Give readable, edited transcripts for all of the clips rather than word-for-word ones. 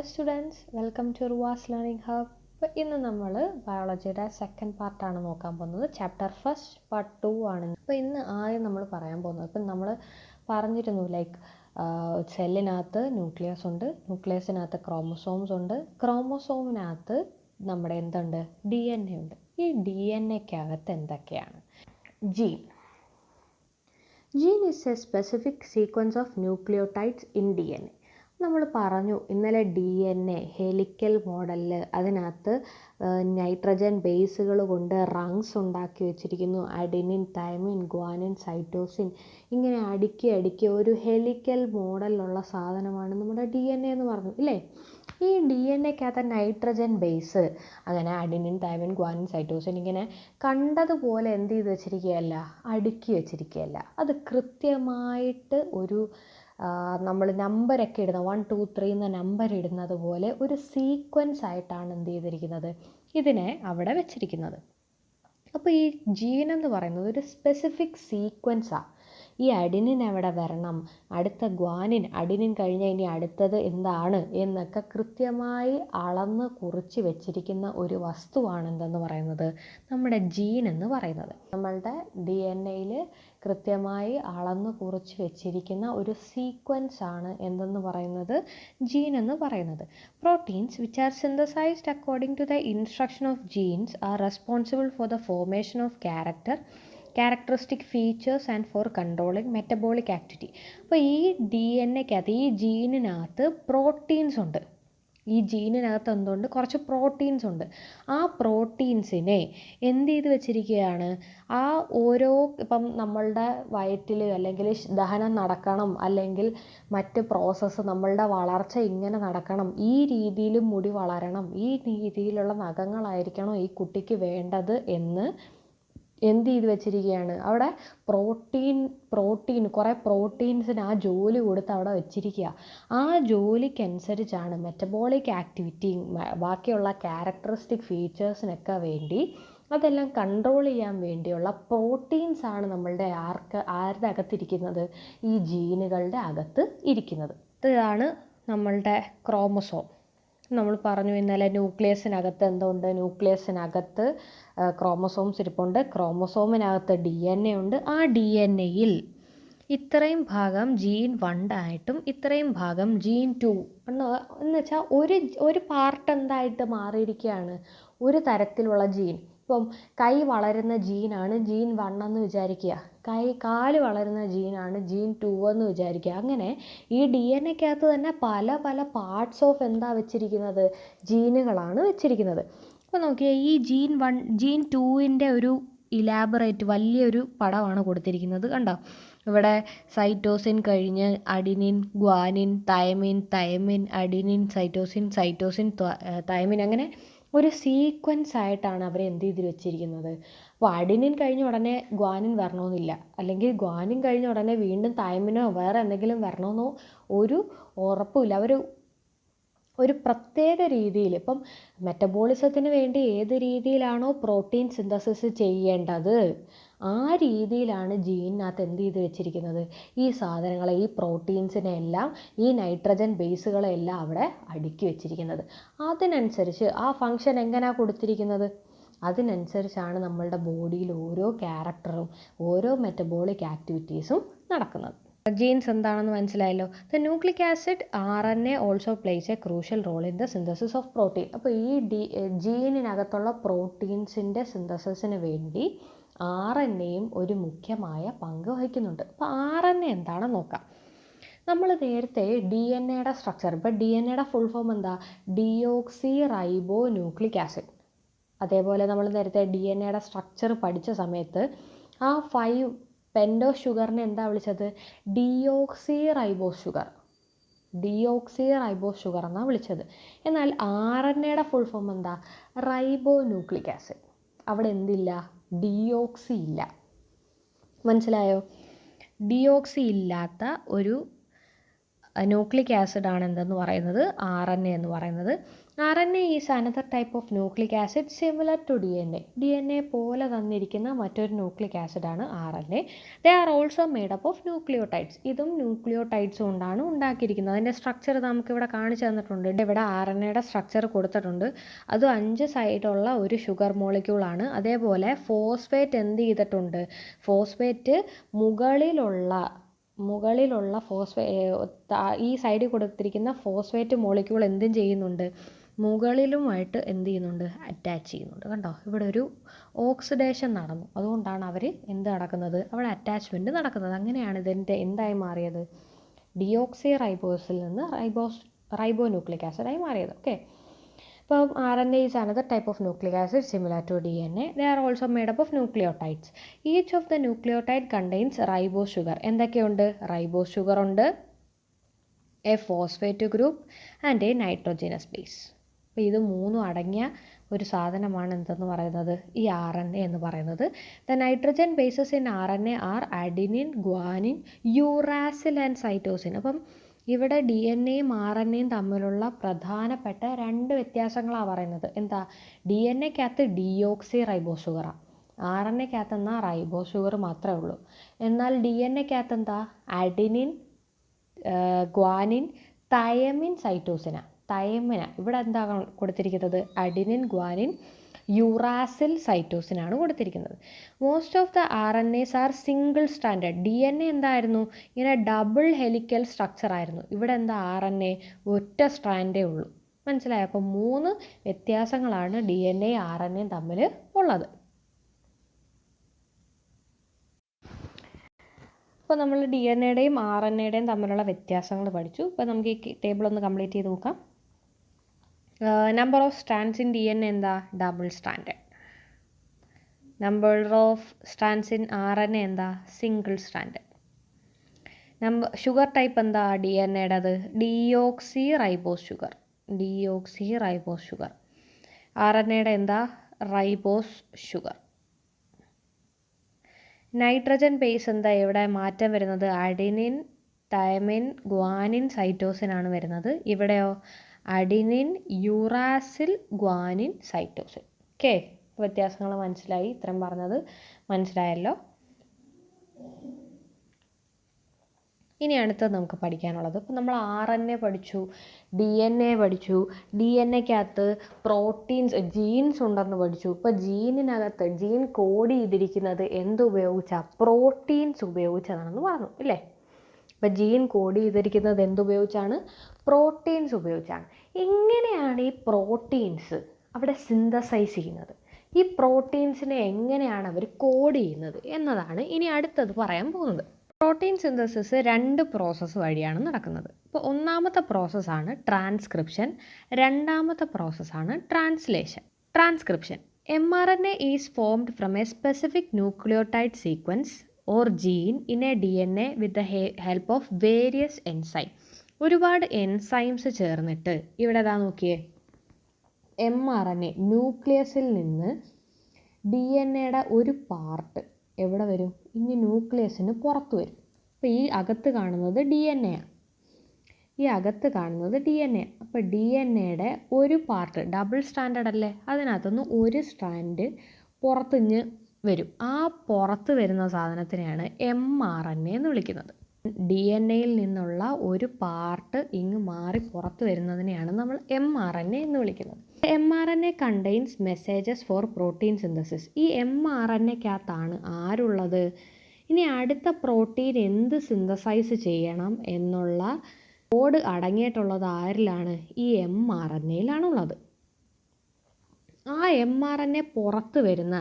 Hello students, welcome to Ruvas learning hub. അപ്പോൾ ഇന്ന് നമ്മൾ ബയോളജിയുടെ സെക്കൻഡ് പാർട്ടാണ് നോക്കാൻ പോകുന്നത്. ചാപ്റ്റർ ഫസ്റ്റ് പാർട്ട് 2 ആണ്. അപ്പോൾ ഇന്ന് ആദ്യം നമ്മൾ പറയാൻ പോകുന്നത്, ഇപ്പം നമ്മൾ പറഞ്ഞിരുന്നു സെല്ലിനകത്ത് ന്യൂക്ലിയസ് ഉണ്ട്, ന്യൂക്ലിയസിനകത്ത് ക്രോമസോംസ് ഉണ്ട്, ക്രോമസോമിനകത്ത് നമ്മുടെ എന്തുണ്ട്, DNA ഉണ്ട്. ഈ DNAക്കകത്ത് എന്തൊക്കെയാണ്? Gene is a specific sequence of nucleotides in DNA. നമ്മൾ പറഞ്ഞു ഇന്നലെ DNA ഹെലിക്കൽ മോഡലിൽ അതിനകത്ത് നൈട്രജൻ ബേസുകൾ കൊണ്ട് റങ്സ് ഉണ്ടാക്കി വെച്ചിരിക്കുന്നു. അഡിനിൻ, തൈമിൻ, ഗ്വാനിൻ, സൈറ്റോസിൻ, ഇങ്ങനെ അടുക്കി ഒരു ഹെലിക്കൽ മോഡലിലുള്ള സാധനമാണ് നമ്മുടെ DNA എന്ന് പറഞ്ഞു ഇല്ലേ. ഈ DNAക്കകത്ത് നൈട്രജൻ ബേസ് അങ്ങനെ അഡിനിൻ, തൈമിൻ, ഗ്വാനിൻ, സൈറ്റോസിൻ ഇങ്ങനെ കണ്ടതുപോലെ എന്ത് ചെയ്ത് വെച്ചിരിക്കുകയല്ല, അടുക്കി വെച്ചിരിക്കുകയല്ല. അത് കൃത്യമായിട്ട് ഒരു നമ്മൾ നമ്പരൊക്കെ ഇടുന്ന 1 2 3 എന്ന നമ്പർ ഇടുന്നത് പോലെ ഒരു സീക്വൻസ് ആയിട്ടാണ് എന്ത് ചെയ്തിരിക്കുന്നത്, ഇതിനെ അവിടെ വെച്ചിരിക്കുന്നത്. അപ്പോൾ ഈ ജീൻ എന്ന് പറയുന്നത് ഒരു സ്പെസിഫിക് സീക്വൻസാണ്. ഈ അഡിനിൻ എവിടെ വരണം, അടുത്ത ഗ്വാനിൻ, അഡിനിൻ കഴിഞ്ഞ ഇനി അടുത്തത് എന്താണ് എന്നൊക്കെ കൃത്യമായി അളന്ന് കുറിച്ച് വെച്ചിരിക്കുന്ന ഒരു വസ്തുവാണ് എന്തെന്ന് പറയുന്നത്, നമ്മുടെ ജീൻ എന്ന് പറയുന്നത്. നമ്മളുടെ DNAയിൽ കൃത്യമായി അളന്ന് കുറിച്ച് വെച്ചിരിക്കുന്ന ഒരു സീക്വൻസ് ആണ് എന്തെന്ന് പറയുന്നത്, ജീൻ എന്ന് പറയുന്നത്. Proteins which are synthesized according to the instruction of genes are responsible for the formation of characteristic features and for controlling metabolic activity. അപ്പോൾ ഈ DNAക്കകത്ത്, ഈ ജീനിനകത്ത് പ്രോട്ടീൻസ് ഉണ്ട്. ഈ ജീനിനകത്ത് എന്തുണ്ട്, കുറച്ച് പ്രോട്ടീൻസ് ഉണ്ട്. ആ പ്രോട്ടീൻസിനെ എന്ത് ചെയ്ത് വെച്ചിരിക്കുകയാണ്, ആ ഓരോ ഇപ്പം നമ്മളുടെ വയറ്റിൽ അല്ലെങ്കിൽ ദഹനം നടക്കണം, അല്ലെങ്കിൽ മറ്റ് പ്രോസസ്സ്, നമ്മളുടെ വളർച്ച ഇങ്ങനെ നടക്കണം, ഈ രീതിയിൽ മുടി വളരണം, ഈ രീതിയിലുള്ള നഖങ്ങളായിരിക്കണം ഈ കുട്ടിക്ക് വേണ്ടത് എന്ന് എന്ത് ചെയ്ത് വെച്ചിരിക്കുകയാണ്, അവിടെ പ്രോട്ടീൻ കുറേ പ്രോട്ടീൻസിന് ആ ജോലി കൊടുത്ത് അവിടെ വെച്ചിരിക്കുക. ആ ജോലിക്കനുസരിച്ചാണ് മെറ്റബോളിക് ആക്ടിവിറ്റി, ബാക്കിയുള്ള ക്യാരക്ടറിസ്റ്റിക് ഫീച്ചേഴ്സിനൊക്കെ വേണ്ടി അതെല്ലാം കൺട്രോൾ ചെയ്യാൻ വേണ്ടിയുള്ള പ്രോട്ടീൻസാണ് നമ്മളുടെ ആരുടെ അകത്തിരിക്കുന്നത്, ഈ ജീനുകളുടെ അകത്ത് ഇരിക്കുന്നത്. ഇതാണ് നമ്മളുടെ ക്രോമസോം. നമ്മൾ പറഞ്ഞു ഇന്നലെ ന്യൂക്ലിയസിനകത്ത് എന്തുണ്ട്, ന്യൂക്ലിയസിനകത്ത് ക്രോമസോംസ് ഇരിപ്പുണ്ട്, ക്രോമസോമിനകത്ത് DNA ഉണ്ട്. ആ DNAയിൽ ഇത്രയും ഭാഗം ജീൻ 1 ആയിട്ടും ഇത്രയും ഭാഗം ജീൻ 2 എന്ന് വെച്ചാൽ ഒരു പാർട്ട് എന്തായിട്ട് മാറിയിരിക്കുകയാണ്, ഒരു തരത്തിലുള്ള ജീൻ. ഇപ്പം കൈ വളരുന്ന ജീനാണ് ജീൻ 1 എന്ന് വിചാരിക്കുക, കാല് വളരുന്ന ജീനാണ് ജീൻ 2 എന്ന് വിചാരിക്കുക. അങ്ങനെ ഈ DNAക്കകത്ത് തന്നെ പല പല പാർട്സ് ഓഫ് എന്താ വെച്ചിരിക്കുന്നത്, ജീനുകളാണ് വെച്ചിരിക്കുന്നത്. അപ്പോൾ നോക്കിയാൽ ഈ ജീൻ 2ൻ്റെ ഒരു ഇലാബറേറ്റ് വലിയൊരു പടമാണ് കൊടുത്തിരിക്കുന്നത്, കണ്ടോ. ഇവിടെ സൈറ്റോസിൻ കഴിഞ്ഞ് adenine, guanine, thymine, adenine, cytosine, thymine, അങ്ങനെ ഒരു സീക്വൻസ് ആയിട്ടാണ് അവർ എന്ത് ചെയ്ത് വെച്ചിരിക്കുന്നത്. അപ്പോൾ അഡിനിൻ കഴിഞ്ഞ ഉടനെ ഗ്വാനിൻ വരണമെന്നില്ല, അല്ലെങ്കിൽ ഗ്വാനിൻ കഴിഞ്ഞ ഉടനെ വീണ്ടും തൈമിനോ വേറെ എന്തെങ്കിലും വരണമെന്നോ ഒരു ഉറപ്പുമില്ല. ഒരു പ്രത്യേക രീതിയിൽ, ഇപ്പം മെറ്റബോളിസത്തിന് വേണ്ടി ഏത് രീതിയിലാണോ പ്രോട്ടീൻ സിന്തസിസ് ചെയ്യേണ്ടത് ആ രീതിയിലാണ് ജീനിനകത്ത് എന്ത് ചെയ്ത് വെച്ചിരിക്കുന്നത്, ഈ സാധനങ്ങളെ, ഈ പ്രോട്ടീൻസിനെ എല്ലാം, ഈ നൈട്രജൻ ബേസുകളെല്ലാം അവിടെ അടുക്കി വെച്ചിരിക്കുന്നത്. അതിനനുസരിച്ച് ആ ഫങ്ഷൻ എങ്ങനെയാണ് കൊടുത്തിരിക്കുന്നത്, അതിനനുസരിച്ചാണ് നമ്മളുടെ ബോഡിയിൽ ഓരോ ക്യാരക്ടറും ഓരോ മെറ്റബോളിക് ആക്ടിവിറ്റീസും നടക്കുന്നത്. ജീൻസ് എന്താണെന്ന് മനസ്സിലായല്ലോ. The nucleic acid RNA also plays a crucial role in the synthesis of protein. അപ്പോൾ ഈ ജീനിനകത്തുള്ള പ്രോട്ടീൻസിൻ്റെ സിന്തസിസിന് വേണ്ടി RNAയും ഒരു മുഖ്യമായ പങ്ക് വഹിക്കുന്നുണ്ട്. അപ്പോൾ RNA എന്താണെന്ന് നോക്കാം. നമ്മൾ നേരത്തെ DNAയുടെ സ്ട്രക്ചർ, ഇപ്പോൾ DNAയുടെ ഫുൾ ഫോം എന്താ, ഡിയോക്സി റൈബോ ന്യൂക്ലിക് ആസിഡ്. അതേപോലെ നമ്മൾ നേരത്തെ DNAയുടെ സ്ട്രക്ചർ പഠിച്ച സമയത്ത് ആ 5 പെൻറ്റോസ് ഷുഗറിനെ എന്താ വിളിച്ചത്, ഡിയോക്സി റൈബോസ് ഷുഗർ എന്നാണ് വിളിച്ചത്. എന്നാൽ RNAയുടെ ഫുൾ ഫോം എന്താ, റൈബോ ന്യൂക്ലിക് ആസിഡ്. അവിടെ എന്തില്ല, ഡിയോക്സി ഇല്ല. മനസ്സിലായോ. ഡിയോക്സി ഇല്ലാത്ത ഒരു ന്യൂക്ലിക് ആസിഡ് ആണ് എന്തെന്ന് പറയുന്നത് RNA എന്ന് പറയുന്നത്. RNA is another type of nucleic acid similar to DNA പോലെ തന്നിരിക്കുന്ന മറ്റൊരു ന്യൂക്ലിക് ആസിഡാണ് RNA. They are also made up of nucleotides. ഇതും ന്യൂക്ലിയോടൈഡ്സ് കൊണ്ടാണ് ഉണ്ടാക്കിയിരിക്കുന്നത്. അതിൻ്റെ സ്ട്രക്ചർ നമുക്കിവിടെ കാണിച്ചു തന്നിട്ടുണ്ട്. ഇവിടെ RNAയുടെ സ്ട്രക്ചർ കൊടുത്തിട്ടുണ്ട്. അത് 5 സൈഡുള്ള ഒരു ഷുഗർ മോളിക്യൂളാണ്. അതേപോലെ ഫോസ്ഫേറ്റ് എന്ത് ചെയ്തിട്ടുണ്ട്? ഫോസ്ഫേറ്റ് മുകളിലുള്ള ഈ സൈഡിൽ കൊടുത്തിരിക്കുന്ന ഫോസ്ഫേറ്റ് മോളിക്യൂൾ എന്തും ചെയ്യുന്നുണ്ട്? മുകളിലുമായിട്ട് എന്ത് ചെയ്യുന്നുണ്ട്? അറ്റാച്ച് ചെയ്യുന്നുണ്ട്. കണ്ടോ, ഇവിടെ ഒരു ഓക്സിഡേഷൻ നടന്നു. അതുകൊണ്ടാണ് അവർ എന്ത് നടക്കുന്നത്? അവിടെ അറ്റാച്ച്മെൻറ്റ് നടക്കുന്നത്. അങ്ങനെയാണ് ഇതിൻ്റെ എന്തായി മാറിയത്? ഡിയോക്സി റൈബോസിൽ നിന്ന് റൈബോ ന്യൂക്ലിക് ആസിഡായി മാറിയത്. ഓക്കെ, അപ്പം RNA is another type of nucleic acid similar to DNA. They are also made up of nucleotides. Each of the nucleotide contains ribose sugar. എന്തൊക്കെയുണ്ട്? റൈബോസ് ഷുഗർ ഉണ്ട്, A phosphate group and A nitrogenase base. അപ്പോൾ ഇത് മൂന്നും അടങ്ങിയ ഒരു സാധനമാണ് എന്തെന്ന് പറയുന്നത്? ഈ RNA എന്ന് പറയുന്നത്. The nitrogen bases in RNA are adenine, guanine, uracil and cytosine. അപ്പം ഇവിടെ DNA-യും RNA-യും തമ്മിലുള്ള പ്രധാനപ്പെട്ട 2 വ്യത്യാസങ്ങളാണ് പറയുന്നത്. എന്താ? DNA-ക്കകത്ത് ഡിയോക്സി റൈബോസ് ഷുഗറാണ്, RNA-ക്കകത്ത് എന്നാൽ റൈബോസ് ഷുഗർ മാത്രമേ ഉള്ളൂ. എന്നാൽ DNA-ക്കകത്ത് എന്താ? അഡിനിൻ, ഗ്വാനിൻ, തയമിൻ, സൈറ്റോസിനാണ്. ഇവിടെ എന്താ കൊടുത്തിരിക്കുന്നത്? അഡിനിൻ, ഗ്വാനിൻ, യൂറാസിൽ, സൈറ്റോസിനാണ് കൊടുത്തിരിക്കുന്നത്. Most of the RNAs are single standard. DNA എന്തായിരുന്നു? ഇങ്ങനെ ഡബിൾ ഹെലിക്കൽ സ്ട്രക്ചർ ആയിരുന്നു. ഇവിടെ എന്താ? RNA ഒറ്റ സ്ട്രാൻഡേ ഉള്ളൂ. മനസ്സിലായോ? അപ്പോൾ 3 വ്യത്യാസങ്ങളാണ് DNA RNA തമ്മിൽ ഉള്ളത്. അപ്പോൾ നമ്മൾ DNA-യുടെയും RNA-യുടെയും തമ്മിലുള്ള വ്യത്യാസങ്ങൾ പഠിച്ചു. അപ്പോൾ നമുക്ക് ഈ ടേബിൾ ഒന്ന് കംപ്ലീറ്റ് ചെയ്ത് നോക്കാം. Number of strands in DNA എന്താ? Double standard. Number of strands in RNA എന്താ? Single standard. ഷുഗർ ടൈപ്പ് എന്താ? DNA-യുടേത് ഡിയോക്സി റൈബോസ് ഷുഗർ. RNA-യുടെ എന്താ? Ribose sugar. നൈട്രജൻ ബേസ് എന്താ ഇവിടെ മാറ്റം വരുന്നത്? അഡിനിൻ, തൈമിൻ, ഗ്വാനിൻ, സൈറ്റോസിൻ ആണ് വരുന്നത്. ഇവിടെയോ? Adenine, uracil, guanine, cytosine. Okay, വ്യത്യാസങ്ങൾ മനസ്സിലായി? ഇത്രയും പറഞ്ഞത് മനസ്സിലായല്ലോ. ഇനി അടുത്തത് നമുക്ക് പഠിക്കാനുള്ളത്, ഇപ്പം നമ്മൾ RNA പഠിച്ചു, DNA പഠിച്ചു. DNA-ക്കകത്ത് പ്രോട്ടീൻസ്, ജീൻസ് ഉണ്ടെന്ന് പഠിച്ചു. ഇപ്പോൾ ജീനിനകത്ത് ജീൻ കോഡ് ചെയ്തിരിക്കുന്നത് എന്തുപയോഗിച്ചാണ്? പ്രോട്ടീൻസ് ഉപയോഗിച്ചതാണെന്ന് പറഞ്ഞു ഇല്ലേ? ഇപ്പോൾ ജീൻ കോഡ് ചെയ്തിരിക്കുന്നത് എന്തുപയോഗിച്ചാണ്? പ്രോട്ടീൻസ് ഉപയോഗിച്ചാണ്. എങ്ങനെയാണ് ഈ പ്രോട്ടീൻസ് അവിടെ സിന്തസൈസ് ചെയ്യുന്നത്? ഈ പ്രോട്ടീൻസിനെ എങ്ങനെയാണ് അവർ കോഡ് ചെയ്യുന്നത് എന്നതാണ് ഇനി അടുത്തത് പറയാൻ പോകുന്നത്. പ്രോട്ടീൻ സിന്തസിസ് 2 പ്രോസസ്സ് വഴിയാണ് നടക്കുന്നത്. ഇപ്പോൾ ഒന്നാമത്തെ പ്രോസസ്സാണ് ട്രാൻസ്ക്രിപ്ഷൻ, രണ്ടാമത്തെ പ്രോസസ്സാണ് translation. Transcription, mRNA is formed from a specific nucleotide sequence or gene in a DNA with the help of various enzyme. ഒരുപാട് എൻസൈംസ് ചേർന്നിട്ട് ഇവിടെ ഇതാ നോക്കിയേ, mRNA ന്യൂക്ലിയസിൽ നിന്ന് DNA-യുടെ ഒരു പാർട്ട് എവിടെ വരും? ഇനി ന്യൂക്ലിയസിന് പുറത്ത് വരും. അപ്പോൾ ഈ അകത്ത് കാണുന്നത് DNA ആണ്. അപ്പോൾ DNA-യുടെ ഒരു പാർട്ട് ഡബിൾ സ്റ്റാൻഡേർഡ് അല്ലേ, അതിനകത്തുനിന്ന് ഒരു സ്ട്രാൻഡ് പുറത്തുനിന്ന് വരും. ആ പുറത്ത് വരുന്ന സാധനത്തിനെയാണ് mRNA എന്ന് വിളിക്കുന്നത്. DNA-യിൽ നിന്നുള്ള ഒരു പാർട്ട് ഇങ്ങ് മാറി പുറത്ത് വരുന്നതിനെയാണ് നമ്മൾ mRNA എന്ന് വിളിക്കുന്നത്. mRNA contains messages for protein synthesis. ഈ mRNA-ക്കകത്താണ് ആരുള്ളത്? ഇനി അടുത്ത പ്രോട്ടീൻ എന്ത് സിന്തസൈസ് ചെയ്യണം എന്നുള്ള കോഡ് അടങ്ങിയിട്ടുള്ളത് ആരിലാണ്? ഈ mRNA-യിലാണുള്ളത്. ആ mRNA പുറത്ത് വരുന്ന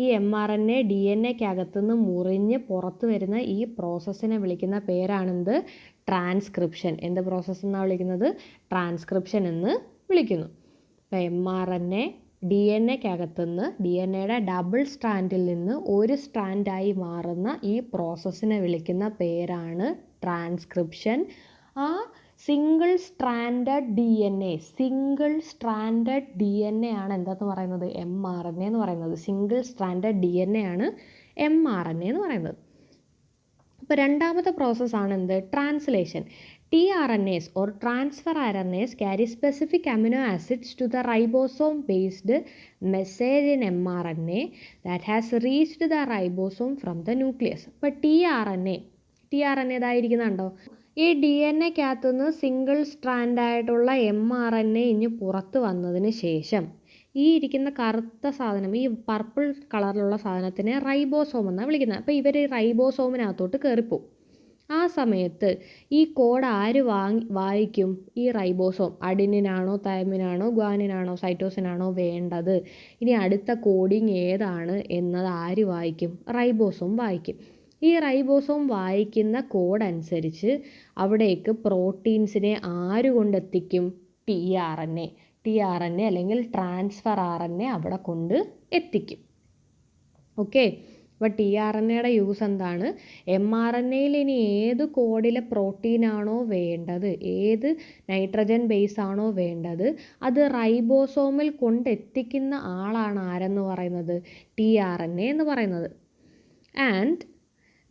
ഈ mRNA DNA-ക്കകത്തുനിന്ന് മുറിഞ്ഞ് പുറത്ത് വരുന്ന ഈ പ്രോസസ്സിനെ വിളിക്കുന്ന പേരാണെന്ത്? ട്രാൻസ്ക്രിപ്ഷൻ. എന്ത് പ്രോസസ്സ് എന്നാണ് വിളിക്കുന്നത്? ട്രാൻസ്ക്രിപ്ഷൻ എന്ന് വിളിക്കുന്നു. അപ്പോൾ mRNA DNA-ക്കകത്തുനിന്ന് DNA-യുടെ ഡബിൾ സ്ട്രാൻഡിൽ നിന്ന് ഒരു സ്ട്രാൻഡായി മാറുന്ന ഈ പ്രോസസ്സിനെ വിളിക്കുന്ന പേരാണ് ട്രാൻസ്ക്രിപ്ഷൻ. ആ സിംഗിൾ സ്ട്രാൻഡഡ് DNA ആണ് എന്താന്ന് പറയുന്നത്? mRNA എന്ന് പറയുന്നത്. സിംഗിൾ സ്ട്രാൻഡഡ് DNA ആണ് mRNA എന്ന് പറയുന്നത്. അപ്പോൾ രണ്ടാമത്തെ പ്രോസസ്സാണ് എന്ത്? Translation. tRNAs or transfer RNAs carry specific amino acids to the ribosome-based message in mRNA that has reached the ribosome from the nucleus. അപ്പോൾ tRNA ഇതായിരിക്കുന്നുണ്ടോ? ഈ DNA-ക്കകത്തുനിന്ന് സിംഗിൾ സ്ട്രാൻഡായിട്ടുള്ള mRNA ഇഞ്ഞ് പുറത്ത് വന്നതിന് ശേഷം ഈ ഇരിക്കുന്ന കറുത്ത സാധനം, ഈ പർപ്പിൾ കളറിലുള്ള സാധനത്തിനെ റൈബോസോം എന്നാണ് വിളിക്കുന്നത്. അപ്പോൾ ഇവർ റൈബോസോമിനകത്തോട്ട് കയറിപ്പോവും. ആ സമയത്ത് ഈ കോഡ് ആര് വായിക്കും? ഈ റൈബോസോം. അഡിനിനാണോ തൈമിനാണോ ഗ്വാനിനാണോ സൈറ്റോസിനാണോ വേണ്ടത്, ഇനി അടുത്ത കോഡിങ് ഏതാണ് എന്നത് ആര് വായിക്കും? റൈബോസോം വായിക്കും. ഈ റൈബോസോം വായിക്കുന്ന കോഡ് അനുസരിച്ച് അവിടേക്ക് പ്രോട്ടീൻസിനെ ആര് കൊണ്ടെത്തിക്കും? tRNA അല്ലെങ്കിൽ ട്രാൻസ്ഫർ RNA അവിടെ കൊണ്ട് എത്തിക്കും. ഓക്കെ, അപ്പോൾ tRNAയുടെ യൂസ് എന്താണ്? mRNAയിൽ ഇനി ഏത് കോഡിലെ പ്രോട്ടീനാണോ വേണ്ടത്, ഏത് നൈട്രജൻ ബേസ് ആണോ വേണ്ടത്, അത് റൈബോസോമിൽ കൊണ്ടെത്തിക്കുന്ന ആളാണ് ആരെന്ന് പറയുന്നത്? tRNA എന്ന് പറയുന്നത്. And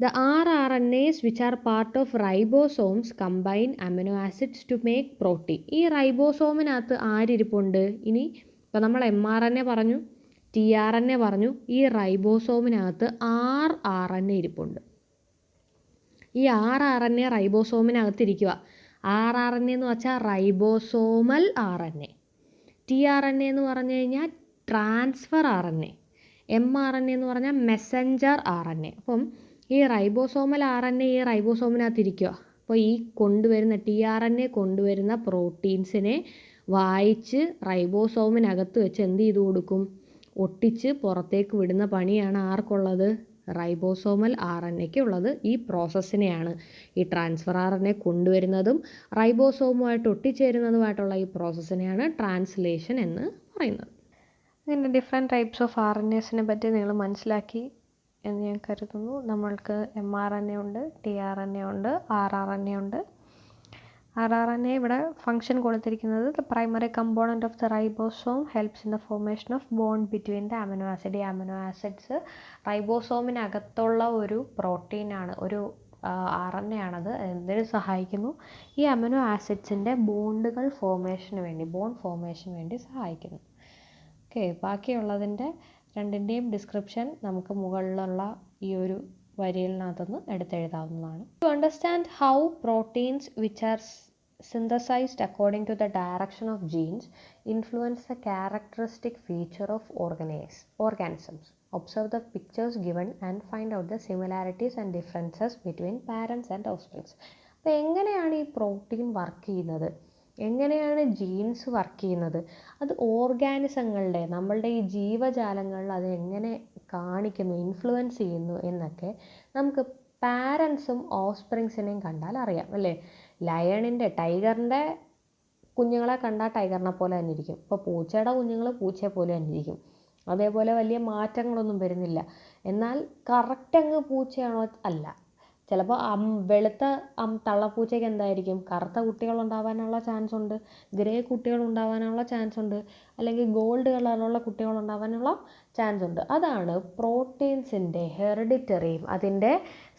the rRNAs which are part of ribosomes combine amino acids to make protein. ഈ റൈബോസോമിനകത്ത് ആരിരിപ്പുണ്ട്? ഇനി ഇപ്പോൾ നമ്മൾ mRNA പറഞ്ഞു, tRNA പറഞ്ഞു, ഈ റൈബോസോമിനകത്ത് rRNA ഇരിപ്പുണ്ട്. ഈ rRNA റൈബോസോമിനകത്ത് ഇരിക്കുക. rRNA എന്ന് വെച്ചാൽ റൈബോസോമൽ RNA, tRNA എന്ന് പറഞ്ഞു കഴിഞ്ഞാൽ ട്രാൻസ്ഫർ RNA, mRNA എന്ന് പറഞ്ഞാൽ മെസ്സഞ്ചർ RNA. അപ്പം ഈ റൈബോസോമൽ RNA ഈ റൈബോസോമിനകത്ത് ഇരിക്കുക. അപ്പോൾ ഈ കൊണ്ടുവരുന്ന tRNA കൊണ്ടുവരുന്ന പ്രോട്ടീൻസിനെ വായിച്ച് റൈബോസോമിനകത്ത് വെച്ച് എന്ത് ചെയ്ത് കൊടുക്കും? ഒട്ടിച്ച് പുറത്തേക്ക് വിടുന്ന പണിയാണ് ആർക്കുള്ളത്? റൈബോസോമൽ RNAയ്ക്ക് ഉള്ളത്. ഈ പ്രോസസ്സിനെയാണ്, ഈ ട്രാൻസ്ഫർ RNA കൊണ്ടുവരുന്നതും റൈബോസോമുമായിട്ട് ഒട്ടിച്ചേരുന്നതുമായിട്ടുള്ള ഈ പ്രോസസ്സിനെയാണ് ട്രാൻസ്ലേഷൻ എന്ന് പറയുന്നത്. ഇതിൻ്റെ ഡിഫറെൻറ്റ് ടൈപ്സ് ഓഫ് RNAസിനെ പറ്റി നിങ്ങൾ മനസ്സിലാക്കി എന്ന് ഞാൻ കരുതുന്നു. നമ്മൾക്ക് mRNA ഉണ്ട്, tRNA ഉണ്ട്, rRNA ഉണ്ട്. rRNA ഇവിടെ ഫംഗ്ഷൻ കൊടുത്തിരിക്കുന്നത് the primary component of the ribosome helps in the formation of bond between the amino acid. ഈ അമിനോ ആസിഡ്സ് റൈബോസോമിനകത്തുള്ള ഒരു പ്രോട്ടീനാണ്, ഒരു RNA ആണത്. എന്തിനു സഹായിക്കുന്നു? ഈ അമിനോ ആസിഡ്സിൻ്റെ ബോണ്ടുകൾ ഫോർമേഷന് വേണ്ടി, ബോണ്ട് ഫോർമേഷന് വേണ്ടി സഹായിക്കുന്നു. ഓക്കെ, ബാക്കിയുള്ളതിൻ്റെ രണ്ടിൻ്റെയും ഡിസ്ക്രിപ്ഷൻ നമുക്ക് മുകളിലുള്ള ഈ ഒരു വരിയിലിനകത്തുനിന്ന് എടുത്തെഴുതാവുന്നതാണ്. To understand how proteins which are synthesized according to the direction of genes influence the characteristic feature of organisms. Observe the pictures given and find out the similarities and differences between parents and offsprings. അപ്പോൾ എങ്ങനെയാണ് ഈ protein work ചെയ്യുന്നത്, എങ്ങനെയാണ് jeans work ചെയ്യുന്നത്, അത് ഓർഗാനിസങ്ങളുടെ, നമ്മളുടെ ഈ ജീവജാലങ്ങളിൽ അത് എങ്ങനെ കാണിക്കുന്നു, ഇൻഫ്ലുവൻസ് ചെയ്യുന്നു എന്നൊക്കെ നമുക്ക് പാരൻസും ഓഫ്സ്പ്രിങ്സിനെയും കണ്ടാൽ അറിയാം അല്ലേ. ലയണിൻ്റെ, ടൈഗറിൻ്റെ കുഞ്ഞുങ്ങളെ കണ്ടാൽ ടൈഗറിനെ പോലെ തന്നെ ഇരിക്കും. ഇപ്പോൾ പൂച്ചയുടെ കുഞ്ഞുങ്ങൾ പൂച്ചയെ പോലെ തന്നെ ഇരിക്കും. അതേപോലെ വലിയ മാറ്റങ്ങളൊന്നും വരുന്നില്ല. എന്നാൽ കറക്റ്റ് അങ്ങ് പൂച്ചയാണോ? അല്ല. ചിലപ്പോൾ വെളുത്ത തള്ളപ്പൂച്ചയ്ക്ക് എന്തായിരിക്കും? കറുത്ത കുട്ടികളുണ്ടാവാനുള്ള ചാൻസ് ഉണ്ട്, ഗ്രേ കുട്ടികളുണ്ടാവാനുള്ള ചാൻസ് ഉണ്ട്, അല്ലെങ്കിൽ ഗോൾഡ് കളറിലുള്ള കുട്ടികളുണ്ടാവാനുള്ള ചാൻസ് ഉണ്ട്. അതാണ് പ്രോട്ടീൻസിൻ്റെ ഹെറിഡിറ്ററിയും അതിൻ്റെ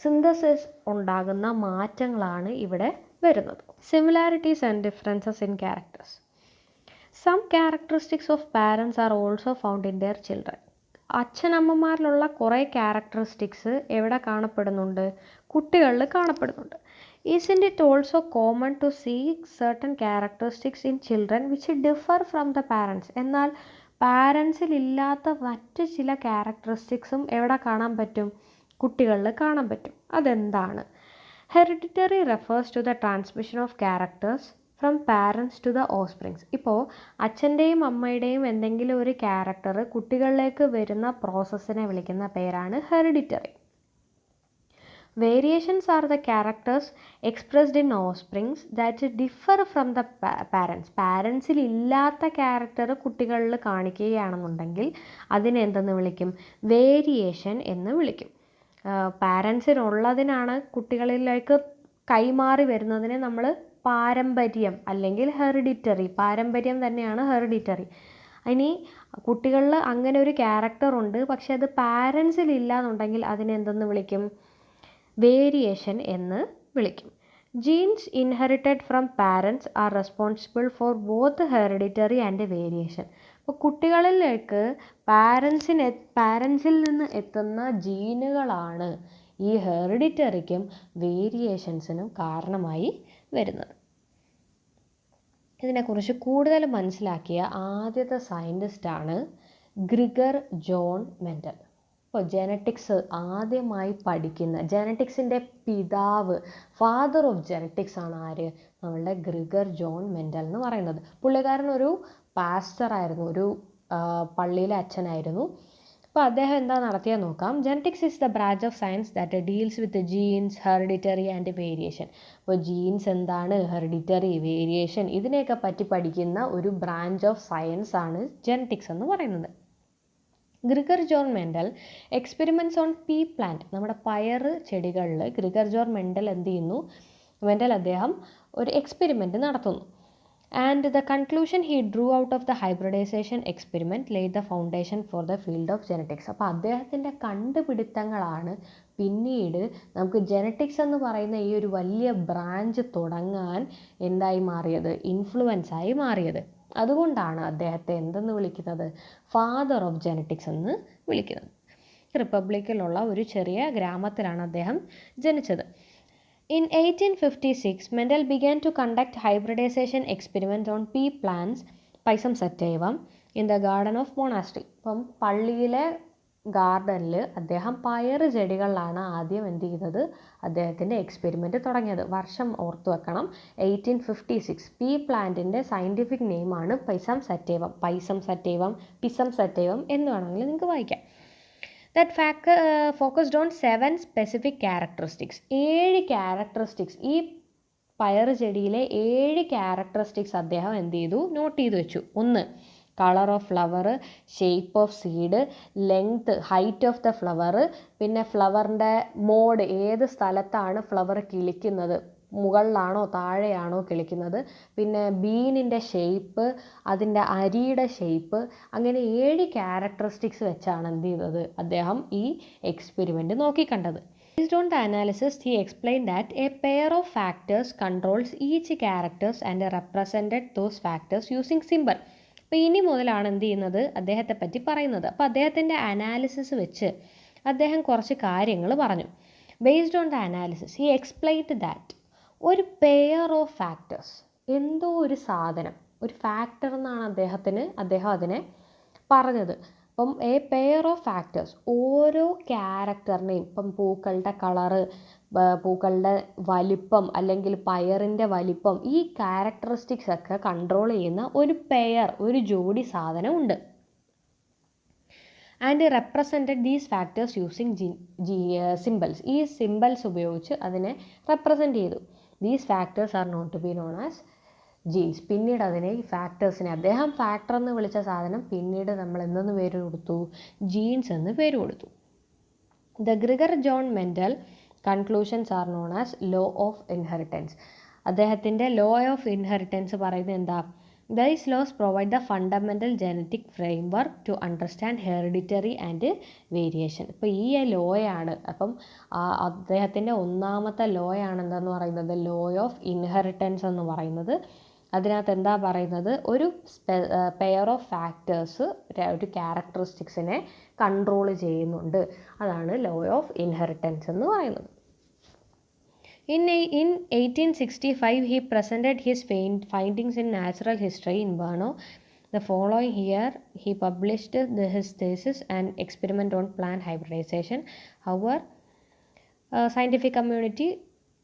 സിന്തസിസ് ഉണ്ടാകുന്ന മാറ്റങ്ങളാണ് ഇവിടെ വരുന്നത്. Similarities and differences in characters. Some characteristics of parents are also found in their children. അച്ഛനമ്മമാരിലുള്ള കുറേ ക്യാരക്ടറിസ്റ്റിക്സ് എവിടെ കാണപ്പെടുന്നുണ്ട്? കുട്ടികളിൽ കാണപ്പെടുന്നുണ്ട്. Isn't it also common to see certain characteristics in children which differ from the parents? എന്നാൽ പാരൻസിൽ ഇല്ലാത്ത മറ്റ് ചില ക്യാരക്ടറിസ്റ്റിക്സും എവിടെ കാണാൻ പറ്റും? കുട്ടികളിൽ കാണാൻ പറ്റും. അതെന്താണ്? Hereditary refers to the transmission of characters from parents to the offsprings. ഇപ്പോൾ അച്ഛൻ്റെയും അമ്മയുടെയും എന്തെങ്കിലും ഒരു ക്യാരക്ടർ കുട്ടികളിലേക്ക് വരുന്ന പ്രോസസ്സിനെ വിളിക്കുന്ന പേരാണ് hereditary. Variations are the characters expressed in offsprings that differ from the parents. പാരൻസിൽ ഇല്ലാത്ത ക്യാരക്ടർ കുട്ടികളിൽ കാണിക്കുകയാണെന്നുണ്ടെങ്കിൽ അതിനെ എന്തെന്ന് വിളിക്കും? വേരിയേഷൻ എന്ന് വിളിക്കും. പാരൻസിനുള്ളതിനാണ് കുട്ടികളിലേക്ക് കൈമാറി വരുന്നതിനെ നമ്മൾ പാരമ്പര്യം അല്ലെങ്കിൽ ഹെറിഡിറ്ററി, പാരമ്പര്യം തന്നെയാണ് ഹെറിഡിറ്ററി. ഇനി കുട്ടികളിൽ അങ്ങനെ ഒരു ക്യാരക്ടർ ഉണ്ട്, പക്ഷെ അത് പാരൻസിൽ ഇല്ല എന്നുണ്ടെങ്കിൽ അതിനെ എന്തെന്ന് വിളിക്കും? വേരിയേഷൻ എന്ന് വിളിക്കും. Genes inherited from parents are responsible for both hereditary and variation. അപ്പോൾ കുട്ടികളിലേക്ക് പാരൻസിൽ നിന്ന് എത്തുന്ന ജീനുകളാണ് ഈ ഹെറിഡിറ്ററിക്കും വേരിയേഷൻസിനും കാരണമായി വരുന്നത്. ഇതിനെക്കുറിച്ച് കൂടുതൽ മനസ്സിലാക്കിയ ആദ്യത്തെ സയൻറ്റിസ്റ്റാണ് ഗ്രിഗർ ജോൺ മെൻഡൽ. ഇപ്പോൾ ജെനറ്റിക്സ് ആദ്യമായി പഠിക്കുന്ന ജെനറ്റിക്സിൻ്റെ പിതാവ്, ഫാദർ ഓഫ് ജെനറ്റിക്സ് ആണ് ആര്? നമ്മളുടെ ഗ്രിഗർ ജോൺ മെൻഡൽ എന്ന് പറയുന്നത്. പുള്ളിക്കാരൻ ഒരു പാസ്റ്ററായിരുന്നു, ഒരു പള്ളിയിലെ അച്ഛനായിരുന്നു. അപ്പോൾ അദ്ദേഹം എന്താ നടത്തിയെന്ന് നോക്കാം. Genetics is the branch of science that deals with genes, hereditary and variation. അപ്പോൾ ജീൻസ് എന്താണ്, ഹെറിഡിറ്ററി, വേരിയേഷൻ, ഇതിനെയൊക്കെ പറ്റി പഠിക്കുന്ന ഒരു ബ്രാഞ്ച് ഓഫ് സയൻസ് ആണ് ജെനറ്റിക്സ് എന്ന് പറയുന്നത്. Gregor John Mendel experiments on pea plant, നമ്മുടെ പയർ ചെടികളിൽ ഗ്രിഗർ ജോൺ മെൻഡൽ എന്ത് ചെയ്യുന്നു? അദ്ദേഹം ഒരു എക്സ്പെരിമെൻറ്റ് നടത്തുന്നു. And the conclusion he drew out of the hybridization experiment laid the foundation for the field of genetics. അപ്പോൾ അദ്ദേഹത്തിൻ്റെ കണ്ടുപിടുത്തങ്ങളാണ് പിന്നീട് നമുക്ക് ജെനറ്റിക്സ് എന്ന് പറയുന്ന ഈ ഒരു വലിയ ബ്രാഞ്ച് തുടങ്ങാൻ എന്തായി മാറിയത്? ഇൻഫ്ലുവൻസ് ആയി മാറിയത്. അതുകൊണ്ടാണ് അദ്ദേഹത്തെ എന്തെന്ന് വിളിക്കുന്നത്? ഫാദർ ഓഫ് ജെനറ്റിക്സ് എന്ന് വിളിക്കുന്നത്. റിപ്പബ്ലിക്കിലുള്ള ഒരു ചെറിയ ഗ്രാമത്തിലാണ് അദ്ദേഹം ജനിച്ചത്. In 1856, Mendel began to conduct hybridization experiments on pea plants, Pisum sativum, in the garden of monastery. അപ്പം പള്ളിയിലെ ഗാർഡനിൽ അദ്ദേഹം പയർ ചെടികളിലാണ് ആദ്യം എന്ത് ചെയ്തത്? അദ്ദേഹത്തിൻ്റെ എക്സ്പെരിമെൻറ്റ് തുടങ്ങിയത്. വർഷം ഓർത്തു വെക്കണം, 1856. പീ പ്ലാന്റിൻ്റെ സയൻറ്റിഫിക് നെയിമാണ് പൈസം സറ്റേവം. പിസം സറ്റേവം എന്ന് വേണമെങ്കിൽ നിങ്ങൾക്ക് വായിക്കാം. That focused on 7 specific characteristics. 7 characteristics, ഈ പയർ ചെടിയിലെ 7 ക്യാരക്ടറിസ്റ്റിക്സ് അദ്ദേഹം എന്ത് ചെയ്തു? നോട്ട് ചെയ്ത് വെച്ചു. 1, colour of flower, shape of seed, length, height of the flower, പിന്നെ ഫ്ലവറിൻ്റെ മോഡ്, ഏത് സ്ഥലത്താണ് ഫ്ലവർ കിളിക്കുന്നത്, മുകളിലാണോ താഴെയാണോ കിളിക്കുന്നത്, പിന്നെ ബീനിൻ്റെ ഷേപ്പ്, അതിൻ്റെ അരിയുടെ ഷേപ്പ്, അങ്ങനെ 7 ക്യാരക്ടറിസ്റ്റിക്സ് വെച്ചാണ് എന്ത് ചെയ്തത്? അദ്ദേഹം ഈ experiment നോക്കിക്കണ്ടത്. Based on the analysis, he explained that a pair of factors controls each characters and represented those factors using symbol. അപ്പോൾ ഇനി മുതലാണ് എന്ത് ചെയ്യുന്നത്? അദ്ദേഹത്തെ പറ്റി പറയുന്നത്. അപ്പോൾ അദ്ദേഹത്തിൻ്റെ അനാലിസിസ് വെച്ച് അദ്ദേഹം കുറച്ച് കാര്യങ്ങൾ പറഞ്ഞു. Based on the analysis, he explained that ഒരു പെയർ ഓഫ് ഫാക്ടേഴ്സ്, എന്തോ ഒരു സാധനം, ഒരു ഫാക്ടർ എന്നാണ് അദ്ദേഹം അതിനെ പറഞ്ഞത്. അപ്പം എ പെയർ ഓഫ് ഫാക്ടേഴ്സ്, ഓരോ ക്യാരക്ടറിനെയും, ഇപ്പം പൂക്കളുടെ കളറ്, പൂക്കളുടെ വലിപ്പം, അല്ലെങ്കിൽ പയറിൻ്റെ വലിപ്പം, ഈ ക്യാരക്ടറിസ്റ്റിക്സ് ഒക്കെ കൺട്രോൾ ചെയ്യുന്ന ഒരു പെയർ, ഒരു ജോഡി സാധനം ഉണ്ട്. And represented these factors using symbols. ഈ സിമ്പിൾസ് ഉപയോഗിച്ച് അതിനെ റെപ്രസെൻറ്റ് ചെയ്തു. These factors are not to be known as genes. പിന്നീട് അതിനെ, ഈ ഫാക്ടേഴ്സിനെ, അദ്ദേഹം ഫാക്ടർ എന്ന് വിളിച്ച സാധനം പിന്നീട് നമ്മൾ എന്തെന്ന് പേര് കൊടുത്തു? ജീൻസ് എന്ന് പേര് കൊടുത്തു. The Gregor John Mendel conclusions are known as law of inheritance. അദ്ദേഹത്തിൻ്റെ ലോ ഓഫ് ഇൻഹെറിറ്റൻസ് പറയുന്നത് എന്താ? These laws provide the fundamental genetic framework to understand hereditary and variation. ഇപ്പോൾ ഈ ലോയാണ്, അപ്പം അദ്ദേഹത്തിൻ്റെ ഒന്നാമത്തെ ലോയാണ് എന്താന്ന് പറയുന്നത്? ലോ ഓഫ് ഇൻഹെറിറ്റൻസ് എന്ന് പറയുന്നത്. അതിനകത്ത് എന്താ പറയുന്നത്? ഒരു പെയർ ഓഫ് ഫാക്ടേഴ്സ് ഒരു ക്യാരക്ടറിസ്റ്റിക്സിനെ കൺട്രോൾ ചെയ്യുന്നുണ്ട്. അതാണ് ലോ ഓഫ് ഇൻഹെറിറ്റൻസ് എന്ന് പറയുന്നത്. In 1865, he presented his findings in natural history in Brno. The following year, he published his thesis and experiment on plant hybridization. However, scientific community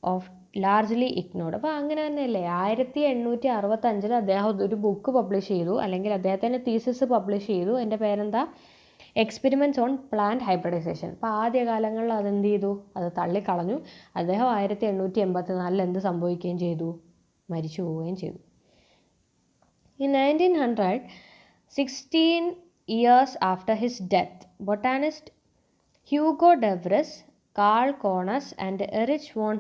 of largely ignored. അപ്പോൾ അങ്ങനെ തന്നെയല്ലേ 1865 അദ്ദേഹം ഒരു book publish ചെയ്തു, അല്ലെങ്കിൽ അദ്ദേഹത്തിൻ്റെ തീസിസ് പബ്ലിഷ് ചെയ്തു. എൻ്റെ പേരെന്താ? Experiments on plant hybridization. അപ്പോൾ ആദ്യകാലങ്ങളിൽ അതെന്ത് ചെയ്തു? അത് തള്ളിക്കളഞ്ഞു. അദ്ദേഹം 1884 എന്ത് സംഭവിക്കുകയും ചെയ്തു? മരിച്ചു പോവുകയും ചെയ്തു. In 1900, 16 years after his death, botanist Hugo de Vries, Carl Connors and Erich von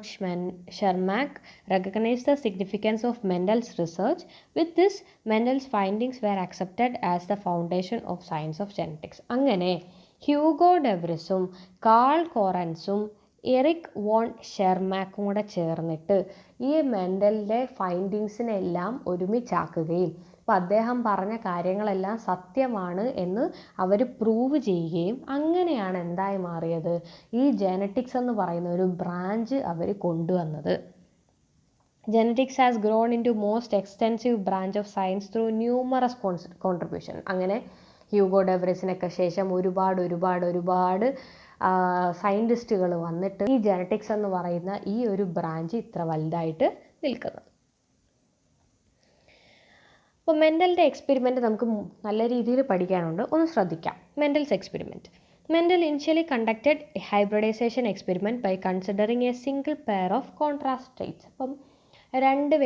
Schermack recognized the significance of Mendel's research. With this, Mendel's findings were accepted as the foundation of science of genetics. അങ്ങനെ Hugo ഡെവ്രിസും call കോറൻസും Eric von ഷെർമാക്കും കൂടെ ചേർന്നിട്ട് ഈ മെൻഡലിൻ്റെ ഫൈൻഡിങ്സിനെല്ലാം ഒരുമിച്ചാക്കുകയും അപ്പോൾ അദ്ദേഹം പറഞ്ഞ കാര്യങ്ങളെല്ലാം സത്യമാണ് എന്ന് അവർ പ്രൂവ് ചെയ്യുകയും അങ്ങനെയാണ് എന്തായി മാറിയത്, ഈ ജെനറ്റിക്സ് എന്ന് പറയുന്ന ഒരു ബ്രാഞ്ച് അവർ കൊണ്ടുവന്നത്. Genetics has grown in to most extensive branch of science through numerous contribution. അങ്ങനെ ഹ്യൂഗോ ഡെവറിസിനൊക്കെ ശേഷം ഒരുപാട് സയൻറ്റിസ്റ്റുകൾ വന്നിട്ട് ഈ ജെനറ്റിക്സ് എന്ന് പറയുന്ന ഈ ഒരു ബ്രാഞ്ച് ഇത്ര വലുതായിട്ട് നിൽക്കുന്നത്. അപ്പോൾ മെൻഡലിൻ്റെ എക്സ്പെരിമെൻറ്റ് നമുക്ക് നല്ല രീതിയിൽ പഠിക്കാനുണ്ട്, ഒന്ന് ശ്രദ്ധിക്കാം. Mendel's experiment. Mendel initially conducted a hybridization experiment by considering a single pair of contrast traits. അപ്പം രണ്ട്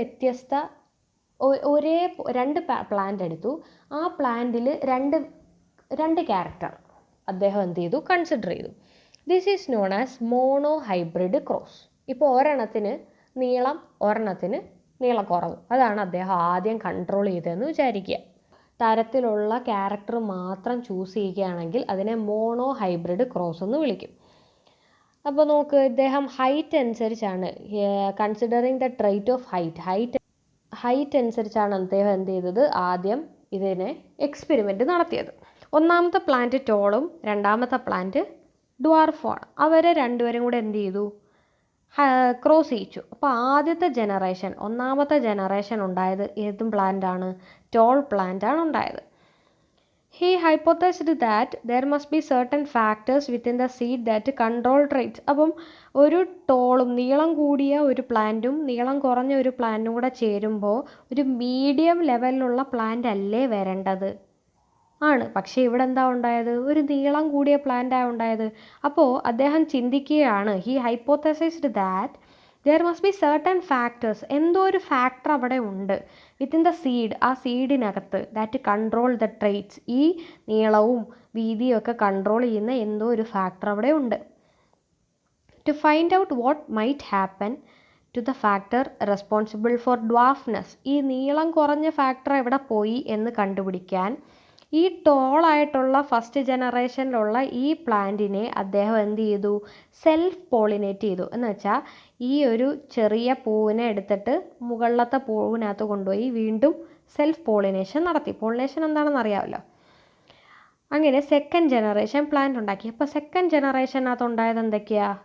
പ്ലാന്റ് എടുത്തു. ആ പ്ലാന്റിൽ രണ്ട് ക്യാരക്ടർ അദ്ദേഹം എന്ത് ചെയ്തു, കൺസിഡർ ചെയ്തു. This is known as mono hybrid cross. ഇപ്പോൾ ഒരെണ്ണത്തിന് നീളം, ഒരെണ്ണത്തിന് നീളക്കുറവ്, അതാണ് അദ്ദേഹം ആദ്യം കൺട്രോൾ ചെയ്തതെന്ന് വിചാരിക്കുക. തരത്തിലുള്ള ക്യാരക്ടർ മാത്രം ചൂസ് ചെയ്യുകയാണെങ്കിൽ അതിനെ മോണോ ഹൈബ്രിഡ് ക്രോസ് എന്ന് വിളിക്കും. അപ്പോൾ നോക്ക്, ഇദ്ദേഹം ഹൈറ്റ് അനുസരിച്ചാണ്, considering the trait of height അനുസരിച്ചാണ് അദ്ദേഹം എന്ത് ചെയ്തത്, ആദ്യം ഇതിനെ എക്സ്പെരിമെൻറ്റ് നടത്തിയത്. ഒന്നാമത്തെ പ്ലാന്റ് ടോളും രണ്ടാമത്തെ പ്ലാന്റ് ഡ്വാർഫുമാണ്. അവരെ രണ്ടുപേരും കൂടെ എന്ത് ചെയ്തു, ക്രോസ് ചെയ്യിച്ചു. അപ്പോൾ ഒന്നാമത്തെ ജനറേഷൻ ഉണ്ടായത് ഏതും പ്ലാന്റാണ്, ടോൾ പ്ലാന്റാണ് ഉണ്ടായത്. He hypothesized that there must be certain factors within the seed that control traits. അപ്പം ഒരു ടോളും നീളം കൂടിയ ഒരു പ്ലാന്റും നീളം കുറഞ്ഞ ഒരു പ്ലാന്റും കൂടെ ചേരുമ്പോൾ ഒരു മീഡിയം ലെവലിലുള്ള പ്ലാന്റ് അല്ലേ വരേണ്ടത് ആണ്. പക്ഷേ ഇവിടെ എന്താ ഉണ്ടായത്, ഒരു നീളം കൂടിയ പ്ലാന്റാണ് ഉണ്ടായത്. അപ്പോൾ അദ്ദേഹം ചിന്തിക്കുകയാണ്, he hypothesized that there must be certain factors, എന്തോ ഒരു ഫാക്ടർ അവിടെ ഉണ്ട് വിത്തിൻ ദ സീഡ്, ആ സീഡിനകത്ത്, ദാറ്റ് കൺട്രോൾ ദ ട്രെയ്റ്റ്സ്, ഈ നീളവും വീതിയും ഒക്കെ കൺട്രോൾ ചെയ്യുന്ന എന്തോ ഒരു ഫാക്ടർ അവിടെ ഉണ്ട്. To find out what might happen to the factor responsible for dwarfness, ഈ നീളം കുറഞ്ഞ ഫാക്ടർ എവിടെ പോയി എന്ന് കണ്ടുപിടിക്കാൻ ഈ ടോളായിട്ടുള്ള ഫസ്റ്റ് ജനറേഷനിലുള്ള ഈ പ്ലാന്റിനെ അദ്ദേഹം എന്ത് ചെയ്തു, സെൽഫ് പോളിനേറ്റ് ചെയ്തു. എന്ന് വെച്ചാൽ ഈ ഒരു ചെറിയ പൂവിനെ എടുത്തിട്ട് മുകളിലത്തെ പൂവിനകത്ത് കൊണ്ടുപോയി വീണ്ടും സെൽഫ് പോളിനേഷൻ നടത്തി. പോളിനേഷൻ എന്താണെന്ന് അറിയാമല്ലോ. അങ്ങനെ സെക്കൻഡ് ജനറേഷൻ പ്ലാന്റ് ഉണ്ടാക്കി. അപ്പോൾ സെക്കൻഡ് ജനറേഷനകത്ത് ഉണ്ടായത് എന്തൊക്കെയാണ്,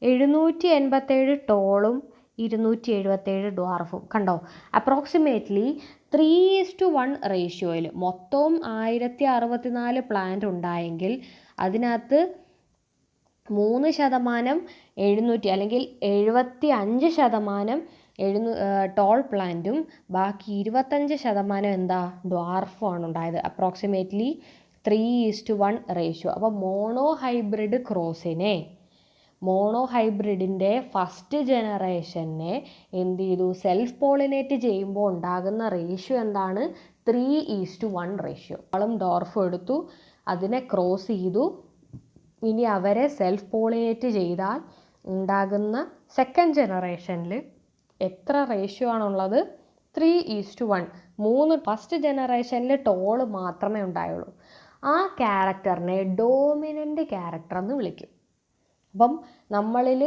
787 ടോളും 277 ഡ്വാർഫും. കണ്ടോ, അപ്രോക്സിമേറ്റ്ലി 3:1 റേഷ്യോയിൽ മൊത്തം 1064 പ്ലാന്റ് ഉണ്ടായെങ്കിൽ അതിനകത്ത് 3% 700 അല്ലെങ്കിൽ 75% ടോൾ പ്ലാന്റും ബാക്കി 25% എന്താ, ഡ്വാർഫുമാണ് ഉണ്ടായത്. Approximately 3:1 ratio. അപ്പോൾ മോണോ ഹൈബ്രിഡിൻ്റെ ഫസ്റ്റ് ജനറേഷനെ എന്ത് ചെയ്തു, സെൽഫ് പോളിനേറ്റ് ചെയ്യുമ്പോൾ ഉണ്ടാകുന്ന റേഷ്യോ എന്താണ്, 3:1 റേഷ്യോ. ആളും ഡോർഫും എടുത്തു, അതിനെ ക്രോസ് ചെയ്തു. ഇനി അവരെ സെൽഫ് പോളിനേറ്റ് ചെയ്താൽ ഉണ്ടാകുന്ന സെക്കൻഡ് ജനറേഷനിൽ എത്ര റേഷ്യോ ആണുള്ളത്, 3:1. ഫസ്റ്റ് ജനറേഷനിൽ ടോള് മാത്രമേ ഉണ്ടായുള്ളൂ. ആ ക്യാരക്ടറിനെ ഡോമിനൻ്റ് ക്യാരക്ടർ എന്ന് വിളിക്കും. അപ്പം നമ്മളിൽ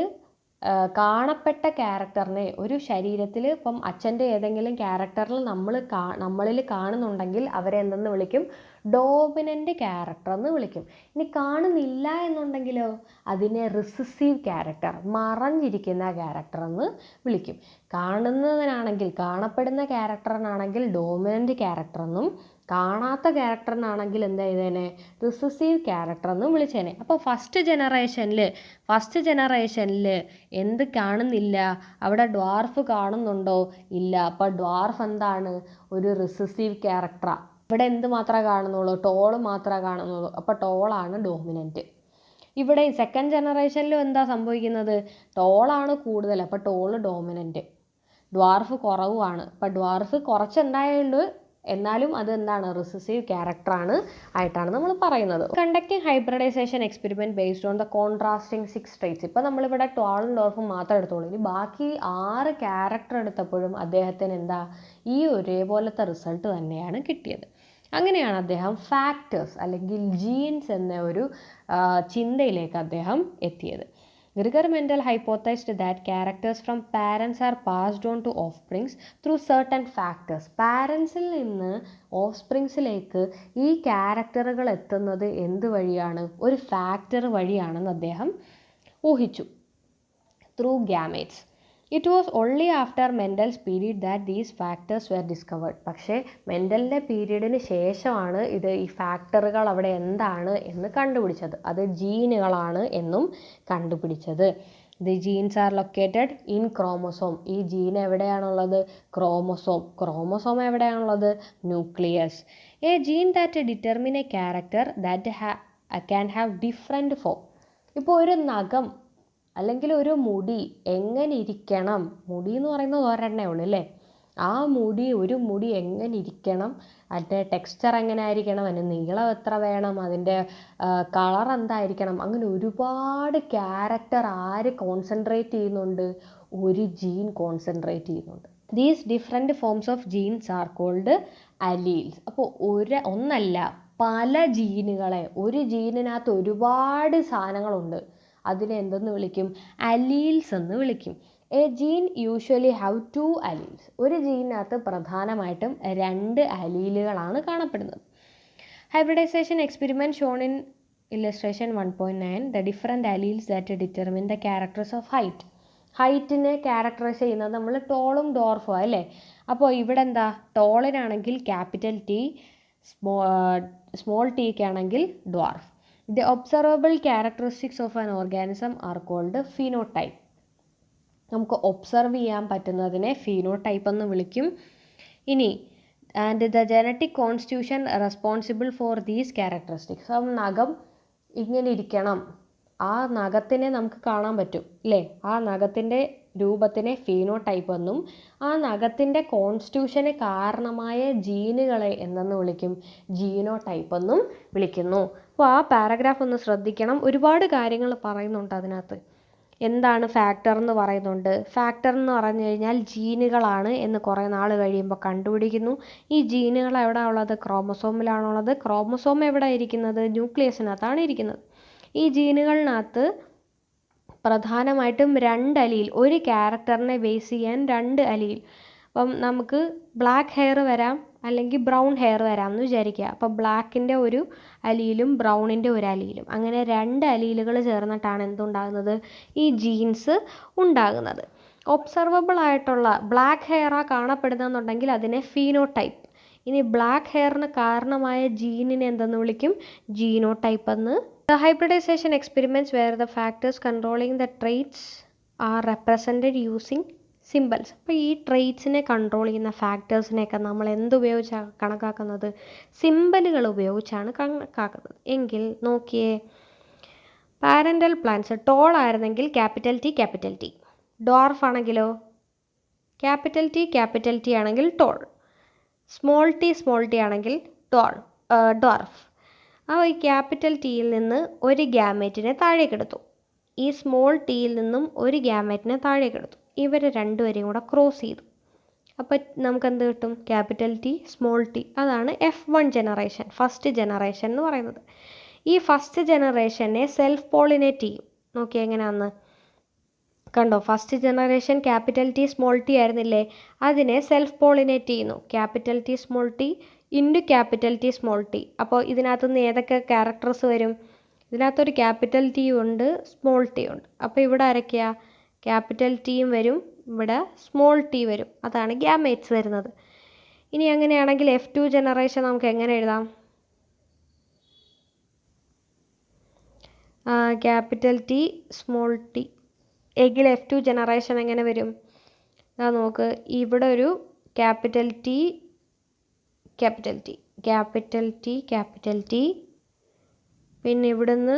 കാണപ്പെട്ട ക്യാരക്ടറിനെ ഒരു ശരീരത്തിൽ ഇപ്പം അച്ഛൻ്റെ ഏതെങ്കിലും ക്യാരക്ടറിൽ നമ്മളിൽ കാണുന്നുണ്ടെങ്കിൽ അവരെ എന്തെന്ന് വിളിക്കും, ഡോമിനൻ്റ് ക്യാരക്ടർ എന്ന് വിളിക്കും. ഇനി കാണുന്നില്ല എന്നുണ്ടെങ്കിലോ അതിനെ റിസസീവ് ക്യാരക്ടർ, മറഞ്ഞിരിക്കുന്ന ക്യാരക്ടർ എന്ന് വിളിക്കും. കാണപ്പെടുന്ന ക്യാരക്ടറിനാണെങ്കിൽ ഡോമിനൻ്റ് ക്യാരക്ടർ എന്നും കാണാത്ത ക്യാരക്ടറിനാണെങ്കിൽ എന്താ ചെയ്തേനെ, റിസസീവ് ക്യാരക്ടർ എന്നും വിളിച്ചേനെ. അപ്പോൾ ഫസ്റ്റ് ജനറേഷനിൽ എന്ത് കാണുന്നില്ല, അവിടെ ഡ്വാർഫ് കാണുന്നുണ്ടോ, ഇല്ല. അപ്പോൾ ഡ്വാർഫ് എന്താണ്, ഒരു റിസസീവ് ക്യാരക്ടറാണ്. ഇവിടെ എന്ത് മാത്രമേ കാണുന്നുള്ളൂ, ടോള് മാത്രമേ കാണുന്നുള്ളൂ. അപ്പോൾ ടോളാണ് ഡോമിനൻ്റ്. ഇവിടെ സെക്കൻഡ് ജനറേഷനിലും എന്താ സംഭവിക്കുന്നത്, ടോളാണ് കൂടുതൽ, അപ്പോൾ ടോള് ഡോമിനൻ്റ്, ഡ്വാർഫ് കുറവാണ്. അപ്പോൾ ഡ്വാർഫ് കുറച്ചുണ്ടായുള്ളൂ, എന്നാലും അത് എന്താണ്, റിസസീവ് ക്യാരക്ടറാണ് ആയിട്ടാണ് നമ്മൾ പറയുന്നത്. Conducting hybridization experiment based on the contrasting 6 traits. ഇപ്പോൾ നമ്മളിവിടെ ടോളും ഡോർഫും മാത്രം എടുത്തോളൂ. ഇനി ബാക്കി 6 ക്യാരക്ടർ എടുത്തപ്പോഴും അദ്ദേഹത്തിന് എന്താ, ഈ ഒരേപോലത്തെ റിസൾട്ട് തന്നെയാണ് കിട്ടിയത്. അങ്ങനെയാണ് അദ്ദേഹം ഫാക്ടേഴ്സ് അല്ലെങ്കിൽ ജീൻസ് എന്ന ഒരു ചിന്തയിലേക്ക് അദ്ദേഹം എത്തിയത്. Gregor Mendel hypothesized that characters from parents are passed on to offsprings through certain factors. പാരൻസിൽ നിന്ന് ഓഫ്സ്പ്രിങ്സിലേക്ക് ഈ ക്യാരക്ടറുകൾ എത്തുന്നത് എന്ത് വഴിയാണ്? ഒരു ഫാക്ടർ വഴിയാണെന്ന് അദ്ദേഹം ഊഹിച്ചു. Through gametes. It was only after Mendel's period that these factors were discovered. പക്ഷേ മെൻഡലിൻ്റെ പീരീഡിന് ശേഷമാണ് ഈ ഫാക്ടറുകൾ അവിടെ എന്താണ് എന്ന് കണ്ടുപിടിച്ചത്. അത് ജീനുകളാണ് എന്നും കണ്ടുപിടിച്ചത്. The genes are located in chromosome. ഈ ജീൻ എവിടെയാണുള്ളത്? ക്രോമോസോം. ക്രോമോസോം എവിടെയാണുള്ളത്? Nucleus. A gene that determine a character that can have different form. ഇപ്പോൾ ഒരു നഖം അല്ലെങ്കിൽ ഒരു മുടി എങ്ങനെ ഇരിക്കണം, മുടി എന്ന് പറയുന്നത് ഒരെണ്ണേ ഉള്ളൂ അല്ലേ? ആ ഒരു മുടി എങ്ങനെ ഇരിക്കണം, അതിൻ്റെ ടെക്സ്ചർ എങ്ങനെ ആയിരിക്കണം, അതിന് നീളം എത്ര വേണം, അതിൻ്റെ കളർ എന്തായിരിക്കണം, അങ്ങനെ ഒരുപാട് ക്യാരക്ടർ ആര് കോൺസെൻട്രേറ്റ് ചെയ്യുന്നുണ്ട്? ഒരു ജീൻ കോൺസെൻട്രേറ്റ് ചെയ്യുന്നുണ്ട്. These different forms of genes are called alleles. അപ്പോൾ ഒന്നല്ല പല ജീനുകളെ, ഒരു ജീനിനകത്ത് ഒരുപാട് സാധനങ്ങളുണ്ട്, അതിനെ എന്തെന്ന് വിളിക്കും? അലീൽസ് എന്ന് വിളിക്കും. A gene usually have 2 alleles. ഒരു ജീനിനകത്ത് പ്രധാനമായിട്ടും 2 അലീലുകളാണ് കാണപ്പെടുന്നത്. Hybridization experiment shown in illustration 1.9 the different alleles that determine the characters of height. ഹൈറ്റിനെ ക്യാരക്ടറൈസ് ചെയ്യുന്നത് നമ്മൾ ടോളും ഡോർഫും അല്ലേ? അപ്പോൾ ഇവിടെ എന്താ? ടോളിനാണെങ്കിൽ ക്യാപിറ്റൽ ടി, സ്മോൾ ടിക്കാണെങ്കിൽ dwarf. The observable characteristics of an organism are called phenotype. നമുക്ക് ഒബ്സർവ് ചെയ്യാൻ പറ്റുന്നതിനെ ഫീനോടൈപ്പ് എന്ന് വിളിക്കും. ഇനി and the genetic constitution responsible for these characteristics. അപ്പം നഖം ഇങ്ങനെ ഇരിക്കണം, ആ നഖത്തിനെ നമുക്ക് കാണാൻ പറ്റും അല്ലേ? ആ നഖത്തിൻ്റെ രൂപത്തിനെ ഫീനോടൈപ്പ് എന്നും ആ നഖത്തിൻ്റെ കോൺസ്റ്റിറ്റ്യൂഷന് കാരണമായ ജീനുകളെ എന്തെന്ന് വിളിക്കും? ജീനോടൈപ്പ് എന്നും വിളിക്കുന്നു. അപ്പോൾ ആ പാരഗ്രാഫ് ഒന്ന് ശ്രദ്ധിക്കണം. ഒരുപാട് കാര്യങ്ങൾ പറയുന്നുണ്ട് അതിനകത്ത്. എന്താണ് ഫാക്ടർ എന്ന് പറയുന്നുണ്ട്. ഫാക്ടർ എന്ന് പറഞ്ഞു കഴിഞ്ഞാൽ ജീനുകളാണ് എന്ന് കുറേ നാൾ കഴിയുമ്പോൾ കണ്ടുപിടിക്കുന്നു. ഈ ജീനുകൾ എവിടെ ഉള്ളത്? ക്രോമസോമിലാണുള്ളത്. ക്രോമസോം എവിടെ ഇരിക്കുന്നത്? ന്യൂക്ലിയസിനകത്താണ് ഇരിക്കുന്നത്. ഈ ജീനുകളിനകത്ത് പ്രധാനമായിട്ടും 2 അലീൽ, ഒരു ക്യാരക്ടറിനെ ബേസ് ചെയ്യാൻ 2 അലീൽ. അപ്പം നമുക്ക് ബ്ലാക്ക് ഹെയർ വരാം, അല്ലെങ്കിൽ ബ്രൗൺ ഹെയർ വരാം എന്ന് വിചാരിക്കുക. അപ്പോൾ ബ്ലാക്കിൻ്റെ ഒരു അലീലും ബ്രൗണിൻ്റെ ഒരു അലീലും, അങ്ങനെ 2 അലീലുകൾ ചേർന്നിട്ടാണ് എന്തുണ്ടാകുന്നത്? ഈ ജീൻസ് ഉണ്ടാകുന്നത്. ഒബ്സർവബിൾ ആയിട്ടുള്ള ബ്ലാക്ക് ഹെയറാണ് കാണപ്പെടുന്നതെന്നുണ്ടെങ്കിൽ അതിനെ ഫീനോടൈപ്പ്. ഇനി ബ്ലാക്ക് ഹെയറിന് കാരണമായ ജീനിനെ എന്തെന്ന് വിളിക്കും? ജീനോടൈപ്പ് എന്ന്. The hybridization experiments where the factors controlling the traits are represented using symbols. അപ്പോൾ ഈ ട്രെയ്റ്റ്സിനെ കൺട്രോൾ ചെയ്യുന്ന ഫാക്ടേഴ്സിനെയൊക്കെ നമ്മൾ എന്തുപയോഗിച്ചാണ് കണക്കാക്കുന്നത്? സിമ്പലുകൾ ഉപയോഗിച്ചാണ് കണക്കാക്കുന്നത്. എങ്കിൽ നോക്കിയേ, പാരൻ്റൽ പ്ലാന്റ്സ് ടോൾ ആയിരുന്നെങ്കിൽ capital T capital T, dwarf ആണെങ്കിലോ ക്യാപിറ്റൽ ടി ആണെങ്കിൽ ടോൾ, സ്മോൾ ടി ആണെങ്കിൽ ഡോർഫ്. ഈ ക്യാപിറ്റൽ ടിയിൽ നിന്ന് ഒരു ഗ്യാമേറ്റിനെ താഴേക്കെടുത്തു, ഈ സ്മോൾ ടിയിൽ നിന്നും ഒരു ഗ്യാമേറ്റിനെ താഴേക്കെടുത്തു. ഇവർ രണ്ടുപേരെയും കൂടെ ക്രോസ് ചെയ്തു. അപ്പോൾ നമുക്ക് എന്ത് കിട്ടും? Capital T, small T. അതാണ് F1 ജനറേഷൻ, ഫസ്റ്റ് ജനറേഷൻ എന്ന് പറയുന്നത്. ഈ ഫസ്റ്റ് ജനറേഷനെ സെൽഫ് പോളിനേറ്റ് ചെയ്യും. നോക്കി എങ്ങനെയാണെന്ന് കണ്ടോ? First generation capital T small T ആയിരുന്നില്ലേ? അതിനെ സെൽഫ് പോളിനേറ്റ് ചെയ്യുന്നു. Capital T small T into capital T small T. അപ്പോൾ ഇതിനകത്തുനിന്ന് ഏതൊക്കെ ക്യാരക്ടേഴ്സ് വരും? ഇതിനകത്തൊരു ക്യാപിറ്റൽ ടി ഉണ്ട്, സ്മോൾ ടി ഉണ്ട്. അപ്പോൾ ഇവിടെ ആരൊക്കെയാ? ക്യാപിറ്റൽ ടിയും വരും, ഇവിടെ സ്മോൾ ടി വരും. അതാണ് ഗ്യാമേറ്റ്സ് വരുന്നത്. ഇനി അങ്ങനെയാണെങ്കിൽ F2 ജനറേഷൻ നമുക്ക് എങ്ങനെ എഴുതാം? ക്യാപിറ്റൽ ടി സ്മോൾ ടി എങ്കിൽ F2 ജനറേഷൻ എങ്ങനെ വരും? നോക്ക്, ഇവിടെ ഒരു ക്യാപിറ്റൽ ടി, പിന്നെ ഇവിടുന്ന്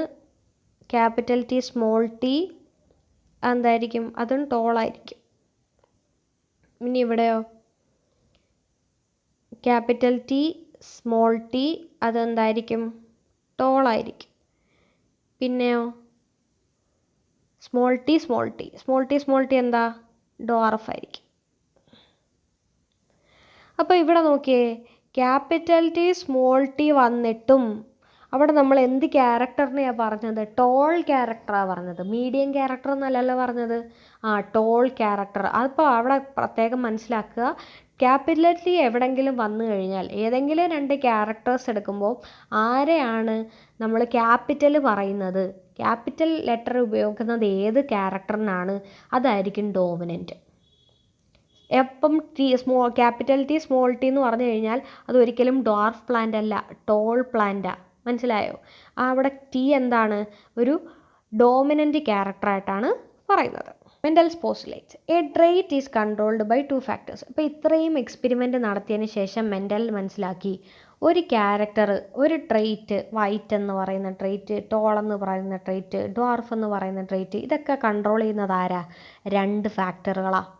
ക്യാപിറ്റൽ ടി സ്മോൾ ടി എന്തായിരിക്കും? അതും ടോളായിരിക്കും. ഇനി ഇവിടെയോ ക്യാപിറ്റൽ ടി സ്മോൾ ടി അതെന്തായിരിക്കും? ടോളായിരിക്കും. പിന്നെയോ സ്മോൾ ടി എന്താ? ഡോർഫ് ആയിരിക്കും. അപ്പോൾ ഇവിടെ നോക്കിയേ, ക്യാപിറ്റൽ ടി സ്മോൾ ടി വന്നിട്ടും അവിടെ നമ്മൾ എന്ത് ക്യാരക്ടറിനെയാണ് പറഞ്ഞത്? ടോൾ ക്യാരക്ടറാണ് പറഞ്ഞത്, മീഡിയം ക്യാരക്ടർ എന്നല്ലല്ലോ പറഞ്ഞത്. Tall character. അതിപ്പോൾ അവിടെ പ്രത്യേകം മനസ്സിലാക്കുക, ക്യാപിറ്റൽ ടി എവിടെയെങ്കിലും വന്നു കഴിഞ്ഞാൽ ഏതെങ്കിലും 2 ക്യാരക്ടേഴ്സ് എടുക്കുമ്പോൾ ആരെയാണ് നമ്മൾ ക്യാപിറ്റൽ പറയുന്നത്, ക്യാപിറ്റൽ ലെറ്റർ ഉപയോഗിക്കുന്നത് ഏത് ക്യാരക്ടറിനാണ്, അതായിരിക്കും ഡോമിനൻറ്റ്. എപ്പം ക്യാപിറ്റൽ ടി സ്മോൾ ടി എന്ന് പറഞ്ഞു കഴിഞ്ഞാൽ അതൊരിക്കലും ഡ്വാർഫ് പ്ലാന്റ് അല്ല, ടോൾ പ്ലാന്റാണ്. മനസ്സിലായോ? അവിടെ ടി എന്താണ്? ഒരു ഡോമിനൻ്റ് ക്യാരക്ടറായിട്ടാണ് പറയുന്നത്. Mendel's postulates a trait is controlled by 2 factors. ഇപ്പോൾ ഇത്രയും എക്സ്പെരിമെൻ്റ് നടത്തിയതിന് ശേഷം മെൻഡൽ മനസ്സിലാക്കി ഒരു ക്യാരക്ടർ, ഒരു ട്രെയ്റ്റ്, വൈറ്റ് എന്ന് പറയുന്ന ട്രെയ്റ്റ്, ടോൾ എന്ന് പറയുന്ന ട്രെയ്റ്റ്, ഡ്വാർഫ് എന്ന് പറയുന്ന ട്രെയ്റ്റ്, ഇതൊക്കെ കൺട്രോൾ ചെയ്യുന്നത് ആരാ? 2 ഫാക്ടറുകളാണ്.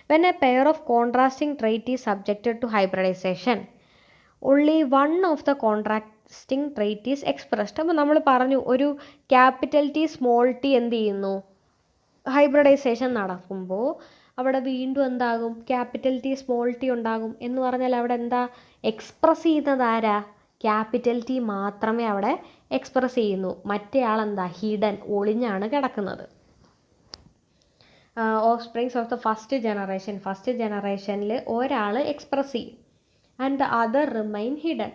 When a pair of contrasting trait is subjected to hybridization, only one of the contrasting trait is expressed. അപ്പോൾ നമ്മൾ പറഞ്ഞു ഒരു ക്യാപിറ്റൽ ടി സ്മോൾ ടി എന്ത് ചെയ്യുന്നു? ഹൈബ്രിഡൈസേഷൻ നടക്കുമ്പോൾ അവിടെ വീണ്ടും എന്താകും? ക്യാപിറ്റൽ ടി സ്മോൾ ടി ഉണ്ടാകും. എന്ന് പറഞ്ഞാൽ അവിടെ എന്താ എക്സ്പ്രസ് ചെയ്യുന്നത്? ആരാ? ക്യാപിറ്റൽ ടി മാത്രമേ അവിടെ എക്സ്പ്രസ് ചെയ്യുന്നു. മറ്റേ ആളെന്താ? ഹിഡൻ, ഒളിഞ്ഞാണ് കിടക്കുന്നത്. ഓഫ്സ്പ്രിങ്സ് ഓഫ് ദ ഫസ്റ്റ് ജനറേഷനിൽ ഒരാൾ എക്സ്പ്രസ് ചെയ്യും, and the other remain hidden.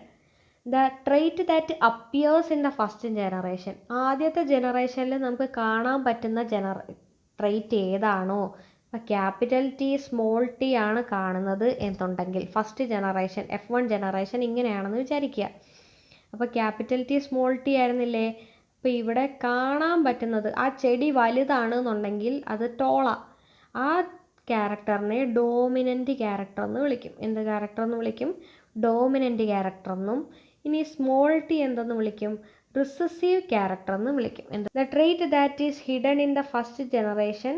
The trait that appears in the first generation, ആദ്യത്തെ ജനറേഷനിൽ നമുക്ക് കാണാൻ പറ്റുന്ന ട്രെയ്റ്റ് ഏതാണോ, ഇപ്പോൾ ക്യാപിറ്റൽ ടി സ്മോൾ ടി ആണ് കാണുന്നത് എന്നുണ്ടെങ്കിൽ ഫസ്റ്റ് ജനറേഷൻ F1 ജനറേഷൻ ഇങ്ങനെയാണെന്ന് വിചാരിക്കുക. അപ്പോൾ ക്യാപിറ്റൽ ടി സ്മോൾ ടി ആയിരുന്നില്ലേ? അപ്പോൾ ഇവിടെ കാണാൻ പറ്റുന്നത് ആ ചെടി വലുതാണെന്നുണ്ടെങ്കിൽ അത് ടോള. ആ ക്യാരക്ടറിനെ ഡോമിനൻ്റ് ക്യാരക്ടർ എന്ന് വിളിക്കും. എന്ത് ക്യാരക്ടർ എന്ന് വിളിക്കും? ഡോമിനൻ്റ് ക്യാരക്ടർ എന്നും. ഇനി സ്മോൾ ടി എന്തെന്ന് വിളിക്കും? റിസസീവ് ക്യാരക്ടർ എന്ന് വിളിക്കും. The trait that is hidden in the first generation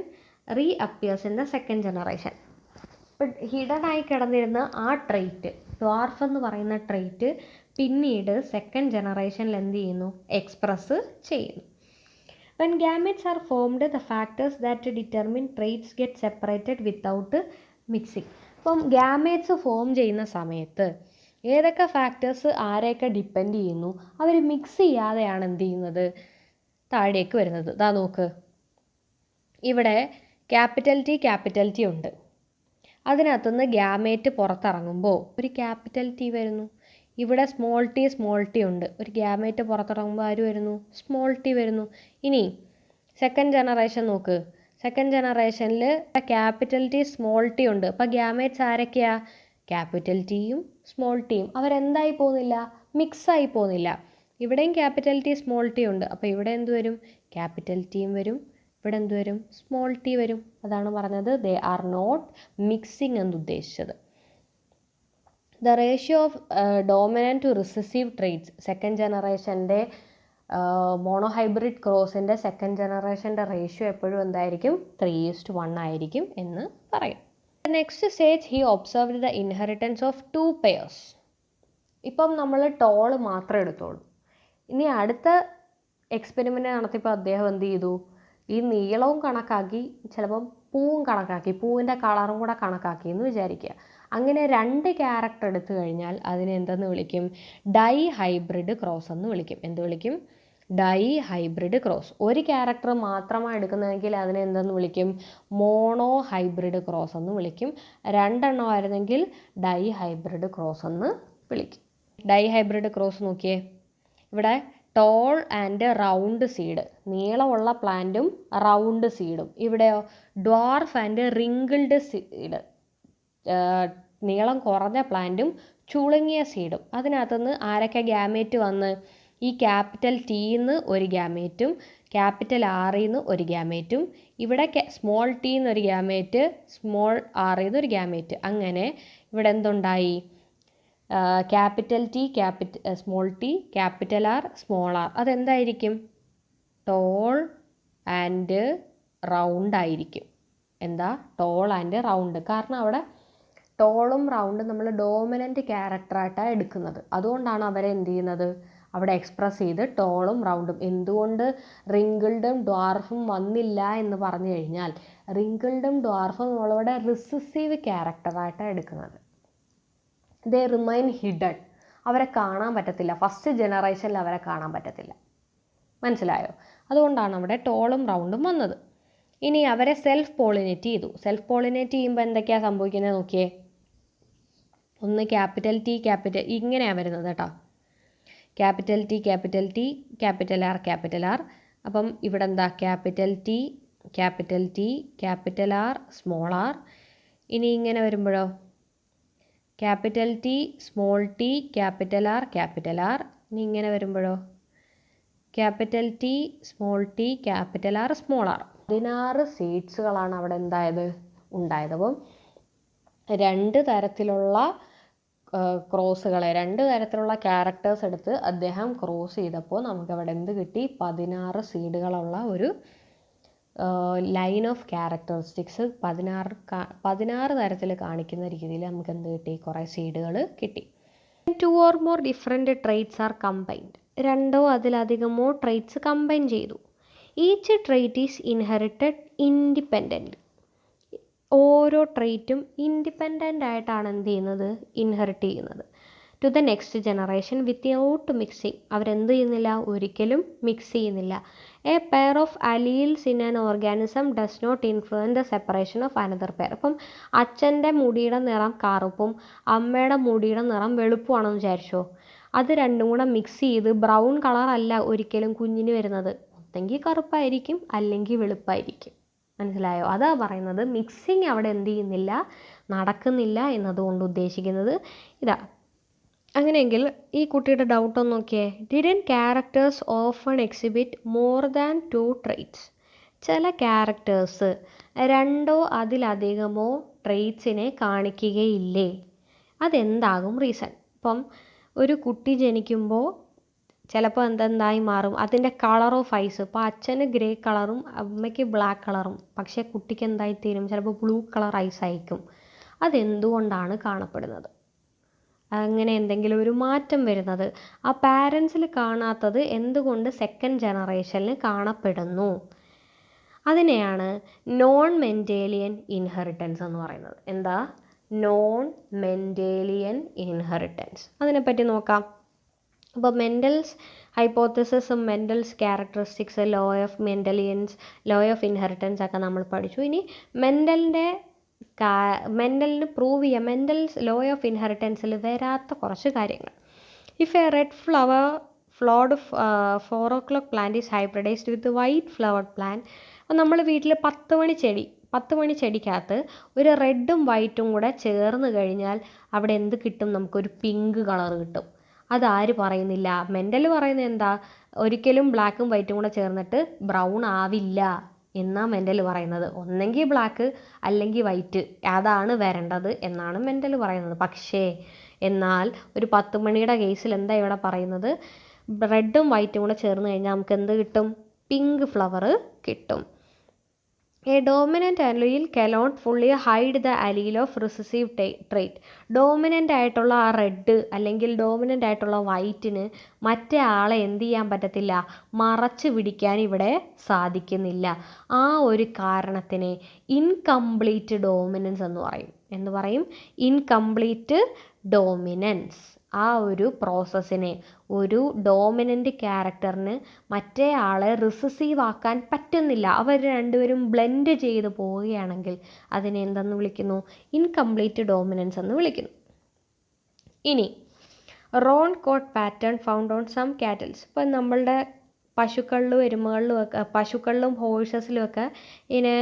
reappears in the second generation. ഇപ്പം ഹിഡൻ ആയി കിടന്നിരുന്ന ആ ട്രെയ്റ്റ്, ഡ്വാർഫ് എന്ന് പറയുന്ന ട്രെയ്റ്റ്, പിന്നീട് സെക്കൻഡ് ജനറേഷനിൽ എന്ത് ചെയ്യുന്നു? എക്സ്പ്രസ് ചെയ്യുന്നു. When gametes are formed, the factors that determine traits get separated without mixing. അപ്പം ഗാമേറ്റ്സ് ഫോം ചെയ്യുന്ന സമയത്ത് ഏതൊക്കെ ഫാക്ടേഴ്സ് ആരെയൊക്കെ ഡിപ്പെൻഡ് ചെയ്യുന്നു, അവർ മിക്സ് ചെയ്യാതെയാണ് എന്ത് ചെയ്യുന്നത്? താഴേക്ക് വരുന്നത്. ദാ നോക്ക്, ഇവിടെ ക്യാപിറ്റൽ ടി ഉണ്ട്. അതിനകത്തുനിന്ന് ഗ്യാമേറ്റ് പുറത്തിറങ്ങുമ്പോൾ ഒരു ക്യാപിറ്റൽ ടി വരുന്നു. ഇവിടെ സ്മോൾ ടി ഉണ്ട്. ഒരു ഗ്യാമേറ്റ് പുറത്തിറങ്ങുമ്പോൾ ആര് വരുന്നു? സ്മോൾ ടി വരുന്നു. ഇനി സെക്കൻഡ് ജനറേഷൻ നോക്ക്, സെക്കൻഡ് ജനറേഷനിൽ ക്യാപിറ്റൽ ടി സ്മോൾ ടി ഉണ്ട്. അപ്പോൾ ഗ്യാമേറ്റ്സ് ആരൊക്കെയാ? ക്യാപിറ്റൽ ടിയും സ്മോൾ ടിയും. അവരെന്തായി പോകുന്നില്ല? മിക്സായി പോകുന്നില്ല. ഇവിടെയും ക്യാപിറ്റൽ ടി സ്മോൾ ടി ഉണ്ട്. അപ്പോൾ ഇവിടെ എന്ത് വരും? ക്യാപിറ്റൽ ടിയും വരും, ഇവിടെ എന്ത് വരും? സ്മോൾ ടി വരും. അതാണ് പറഞ്ഞത് ദേ ആർ നോട്ട് മിക്സിങ് എന്ന് ഉദ്ദേശിച്ചത്. The ratio of dominant to recessive traits, second ജനറേഷൻ്റെ മോണോഹൈബ്രിഡ് ക്രോസിൻ്റെ സെക്കൻഡ് ജനറേഷൻ്റെ റേഷ്യോ എപ്പോഴും എന്തായിരിക്കും? 3:1 ആയിരിക്കും എന്ന് പറയും. Next stage he observed the inheritance of 2 pairs. ഇപ്പം നമ്മൾ ടോൾ മാത്രം എടുത്തോളൂ. ഇനി അടുത്ത എക്സ്പെരിമെൻ്റ് നടത്തിയപ്പോൾ അദ്ദേഹം എന്ത് ചെയ്തു? ഈ നീളവും കണക്കാക്കി, ചിലപ്പം പൂവും കണക്കാക്കി, പൂവിൻ്റെ കളറും കൂടെ കണക്കാക്കി എന്ന് വിചാരിക്കുക. അങ്ങനെ 2 ക്യാരക്ടർ എടുത്തു കഴിഞ്ഞാൽ അതിനെ എന്തെന്ന് വിളിക്കും? ഡൈ ഹൈബ്രിഡ് ക്രോസ് എന്ന് വിളിക്കും. എന്ത് വിളിക്കും? Dihybrid cross. ഒരു ക്യാരക്ടർ മാത്രമാണ് എടുക്കുന്നതെങ്കിൽ അതിനെ എന്തെന്ന് വിളിക്കും? മോണോ ഹൈബ്രിഡ് ക്രോസ് എന്ന് വിളിക്കും. 2 എണ്ണമായിരുന്നെങ്കിൽ ഡൈ ഹൈബ്രിഡ് ക്രോസ് എന്ന് വിളിക്കും. ഡൈ ഹൈബ്രിഡ് ക്രോസ് നോക്കിയേ, ഇവിടെ ടോൾ ആൻഡ് റൗണ്ട് സീഡ്, നീളമുള്ള പ്ലാന്റും റൗണ്ട് സീഡും. ഇവിടെയോ ഡ്വാർഫ് ആൻഡ് റിങ്കിൾഡ് സീഡ്, നീളം കുറഞ്ഞ പ്ലാന്റും ചുളുങ്ങിയ സീഡും. അതിനകത്തുനിന്ന് ആരൊക്കെ ഗ്യാമേറ്റ് വന്ന്? ഈ ക്യാപിറ്റൽ ടിന്ന് ഒരു ഗ്യാമേറ്റും ക്യാപിറ്റൽ ആറിന്ന് ഒരു ഗ്യാമേറ്റും, ഇവിടെ സ്മോൾ ടിന്ന് ഒരു ഗ്യാമേറ്റ്, സ്മോൾ ആറിന്ന് ഒരു ഗ്യാമേറ്റ്. അങ്ങനെ ഇവിടെ എന്തുണ്ടായി? Capital T, small T, capital R, small R. അതെന്തായിരിക്കും? ടോൾ ആൻഡ് റൗണ്ട് ആയിരിക്കും. എന്താ? Tall and round. കാരണം അവിടെ ടോളും റൗണ്ടും നമ്മൾ ഡോമിനൻ്റ് ക്യാരക്ടറായിട്ടാണ് എടുക്കുന്നത്. അതുകൊണ്ടാണ് അവരെ എന്ത് ചെയ്യുന്നത്? അവിടെ എക്സ്പ്രസ് ചെയ്ത് ടോളും റൗണ്ടും. എന്തുകൊണ്ട് റിങ്കിൾഡും ഡ്വാർഫും വന്നില്ല എന്ന് പറഞ്ഞു കഴിഞ്ഞാൽ, റിങ്കിൾഡും ഡ്വാർഫും നമ്മളിവിടെ റിസസീവ് ക്യാരക്ടറായിട്ടാണ് എടുക്കുന്നത്. ദേ റിമൈൻ ഹിഡൻ. അവരെ കാണാൻ പറ്റത്തില്ല, ഫസ്റ്റ് ജനറേഷനിൽ അവരെ കാണാൻ പറ്റത്തില്ല. മനസ്സിലായോ? അതുകൊണ്ടാണ് അവിടെ ടോളും റൗണ്ടും വന്നത്. ഇനി അവരെ സെൽഫ് പോളിനേറ്റ് ചെയ്തു. സെൽഫ് പോളിനേറ്റ് ചെയ്യുമ്പോൾ എന്തൊക്കെയാണ് സംഭവിക്കുന്നത് നോക്കിയേ. ഒന്ന് ക്യാപിറ്റൽ ടി ക്യാപിറ്റൽ ഇങ്ങനെയാണ് വരുന്നത് കേട്ടോ. Capital T capital T capital R capital R. അപ്പം ഇവിടെ എന്താ capital T capital T capital R small R. ഇനി ഇങ്ങനെ വരുമ്പോഴോ capital T small T capital R capital R. ഇനി ഇങ്ങനെ വരുമ്പോഴോ capital T small T capital R small R. 16 സീഡ്സുകളാണ് അവിടെ ഉണ്ടായത്. അപ്പം 2 തരത്തിലുള്ള ക്രോസുകളെ 2 തരത്തിലുള്ള ക്യാരക്ടേഴ്സ് എടുത്ത് അദ്ദേഹം ക്രോസ് ചെയ്തപ്പോൾ നമുക്ക് അവിടെ എന്ത് കിട്ടി? 16 സീഡുകളുള്ള ഒരു ലൈൻ ഓഫ് ക്യാരക്ടറിസ്റ്റിക്സ് 16 തരത്തിൽ കാണിക്കുന്ന രീതിയിൽ നമുക്ക് എന്ത് കിട്ടി? കുറേ സീഡുകൾ കിട്ടി. 2 or more different traits are combined. 2 അതിലധികമോ ട്രേറ്റ്സ് കമ്പൈൻ ചെയ്തു. Each trait is inherited independent. ഓരോ ട്രേറ്റും ഇൻഡിപെൻഡൻ്റ് ആയിട്ടാണ് എന്ത് ചെയ്യുന്നത്? ഇൻഹെറിറ്റ് ചെയ്യുന്നത്. To the next generation without mixing. അവരെന്ത് ചെയ്യുന്നില്ല? ഒരിക്കലും മിക്സ് ചെയ്യുന്നില്ല. A pair of alleles in an organism does not influence the separation of another pair. അപ്പം അച്ഛൻ്റെ മുടിയുടെ നിറം കറുപ്പും അമ്മയുടെ മുടിയുടെ നിറം വെളുപ്പുമാണെന്ന് വിചാരിച്ചോ. അത് രണ്ടും കൂടെ മിക്സ് ചെയ്ത് ബ്രൗൺ കളർ അല്ല ഒരിക്കലും കുഞ്ഞിന് വരുന്നത്. ഒന്നെങ്കിൽ കറുപ്പായിരിക്കും അല്ലെങ്കിൽ വെളുപ്പായിരിക്കും. മനസ്സിലായോ? അതാ പറയുന്നത് മിക്സിങ് അവിടെ എന്ത് ചെയ്യുന്നില്ല, നടക്കുന്നില്ല എന്നതുകൊണ്ട് ഉദ്ദേശിക്കുന്നത് ഇതാ. അങ്ങനെയെങ്കിൽ ഈ കുട്ടിയുടെ ഡൗട്ട് ഒന്ന് നോക്കിയേ. Didn't characters often exhibit more than 2 traits. ചില ക്യാരക്ടേഴ്സ് 2 അതിലധികമോ ട്രെയ്റ്റ്സിനെ കാണിക്കുകയില്ലേ? അതെന്താകും റീസൺ? ഇപ്പം ഒരു കുട്ടി ജനിക്കുമ്പോൾ ചിലപ്പോൾ എന്തായി മാറും? അതിൻ്റെ കളർ ഓഫ് ഐസ്. ഇപ്പോൾ അച്ഛന് ഗ്രേ കളറും അമ്മയ്ക്ക് ബ്ലാക്ക് കളറും, പക്ഷേ കുട്ടിക്ക് എന്തായിത്തീരും? ചിലപ്പോൾ ബ്ലൂ കളർ ഐസ് ആയിരിക്കും. അതെന്തുകൊണ്ടാണ് കാണപ്പെടുന്നത്? അങ്ങനെ എന്തെങ്കിലും ഒരു മാറ്റം വരുന്നത് ആ പാരൻസിൽ കാണാത്തത് എന്തുകൊണ്ട് സെക്കൻഡ് ജനറേഷനിൽ കാണപ്പെടുന്നു? അതിനെയാണ് നോൺ മെൻഡേലിയൻ ഇൻഹെറിറ്റൻസ് എന്ന് പറയുന്നത്. എന്താ? Non Mendelian inheritance. അതിനെപ്പറ്റി നോക്കാം. അപ്പോൾ മെൻഡൽസ് ഹൈപ്പോത്തസിസും Mendel's characteristics, law of inheritance ഒക്കെ നമ്മൾ പഠിച്ചു. ഇനി മെൻഡലിന് പ്രൂവ് ചെയ്യാം, മെൻഡൽസ് ലോ ഓഫ് ഇൻഹെറിറ്റൻസിൽ വരാത്ത കുറച്ച് കാര്യങ്ങൾ. If a red flowered 4 o'clock plant is hybridized with white flowered plant. അപ്പോൾ നമ്മൾ വീട്ടിൽ 10 മണി ചെടിക്കകത്ത് ഒരു റെഡും വൈറ്റും കൂടെ ചേർന്ന് കഴിഞ്ഞാൽ അവിടെ എന്ത് കിട്ടും? നമുക്കൊരു പിങ്ക് കളർ കിട്ടും. അതാര് പറയുന്നില്ല? മെൻഡൽ പറയുന്നത് എന്താ? ഒരിക്കലും ബ്ലാക്കും വൈറ്റും കൂടെ ചേർന്നിട്ട് ബ്രൗൺ ആവില്ല എന്നാണ് മെൻഡൽ പറയുന്നത്. ഒന്നെങ്കിൽ ബ്ലാക്ക് അല്ലെങ്കിൽ വൈറ്റ്, അതാണ് വരേണ്ടത് എന്നാണ് മെൻഡൽ പറയുന്നത്. പക്ഷേ എന്നാൽ ഒരു 10 മണിയുടെ കേസിൽ എന്താ ഇവിടെ പറയുന്നത്? റെഡും വൈറ്റും കൂടെ ചേർന്ന് കഴിഞ്ഞാൽ നമുക്ക് എന്ത് കിട്ടും? പിങ്ക് ഫ്ലവർ കിട്ടും. A dominant അലീൽ cannot fully hide the അലീൽ of recessive trait. Dominant ആയിട്ടുള്ള ആ റെഡ് അല്ലെങ്കിൽ ഡോമിനൻ്റ് ആയിട്ടുള്ള വൈറ്റിന് മറ്റേ ആളെ എന്ത് ചെയ്യാൻ പറ്റത്തില്ല? മറച്ചു പിടിക്കാൻ ഇവിടെ സാധിക്കുന്നില്ല. ആ ഒരു കാരണത്തിനെ ഇൻകംപ്ലീറ്റ് ഡോമിനൻസ് എന്ന് പറയും. എന്ന് പറയും ഇൻകംപ്ലീറ്റ് ഡോമിനൻസ്. ആ ഒരു പ്രോസസ്സിനെ, ഒരു ഡോമിനൻ്റ് ക്യാരക്ടറിന് മറ്റേ ആളെ റിസസീവ് ആക്കാൻ പറ്റുന്നില്ല, അവർ രണ്ടുപേരും ബ്ലെൻഡ് ചെയ്ത് പോവുകയാണെങ്കിൽ അതിനെ എന്തെന്ന് വിളിക്കുന്നു? ഇൻകംപ്ലീറ്റ് ഡോമിനൻസ് എന്ന് വിളിക്കുന്നു. ഇനി roan coat pattern found on some cattles. ഇപ്പം നമ്മളുടെ പശുക്കളിലും എരുമകളിലും ഒക്കെ, പശുക്കളിലും ഹോഴ്സസിലും ഒക്കെ ഇങ്ങനെ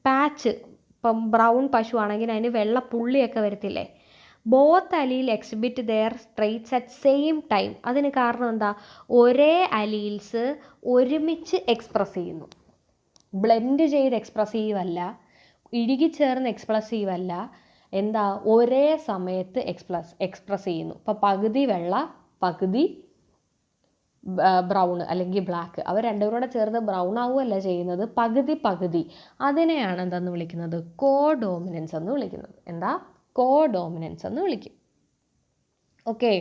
പാച്ച്, ഇപ്പം ബ്രൗൺ പശു ആണെങ്കിൽ അതിന് വെള്ള പുള്ളിയൊക്കെ വരത്തില്ലേ? Both allele exhibit their traits at same time. അതിന് കാരണം എന്താ? ഒരേ അലീൽസ് ഒരുമിച്ച് എക്സ്പ്രസ് ചെയ്യുന്നു. ബ്ലെൻഡ് ചെയ്ത് എക്സ്പ്രസീവ് അല്ല, ഇഴുകിച്ചേർന്ന് എക്സ്പ്രസീവ് അല്ല. എന്താ? ഒരേ സമയത്ത് എക്സ്പ്രസ് ചെയ്യുന്നു. ഇപ്പോൾ പകുതി വെള്ള പകുതി ബ്രൗൺ അല്ലെങ്കിൽ ബ്ലാക്ക്, അവർ രണ്ടുപേരും കൂടെ ചേർന്ന് ബ്രൗൺ ആവുകയല്ല ചെയ്യുന്നത്, പകുതി പകുതി. അതിനെയാണ് എന്താന്ന് വിളിക്കുന്നത്? കോ ഡോമിനൻസ് എന്ന് വിളിക്കുന്നത്. എന്താ? കോ ഡോമിനൻസ് എന്ന് വിളിക്കും. ഓക്കെ.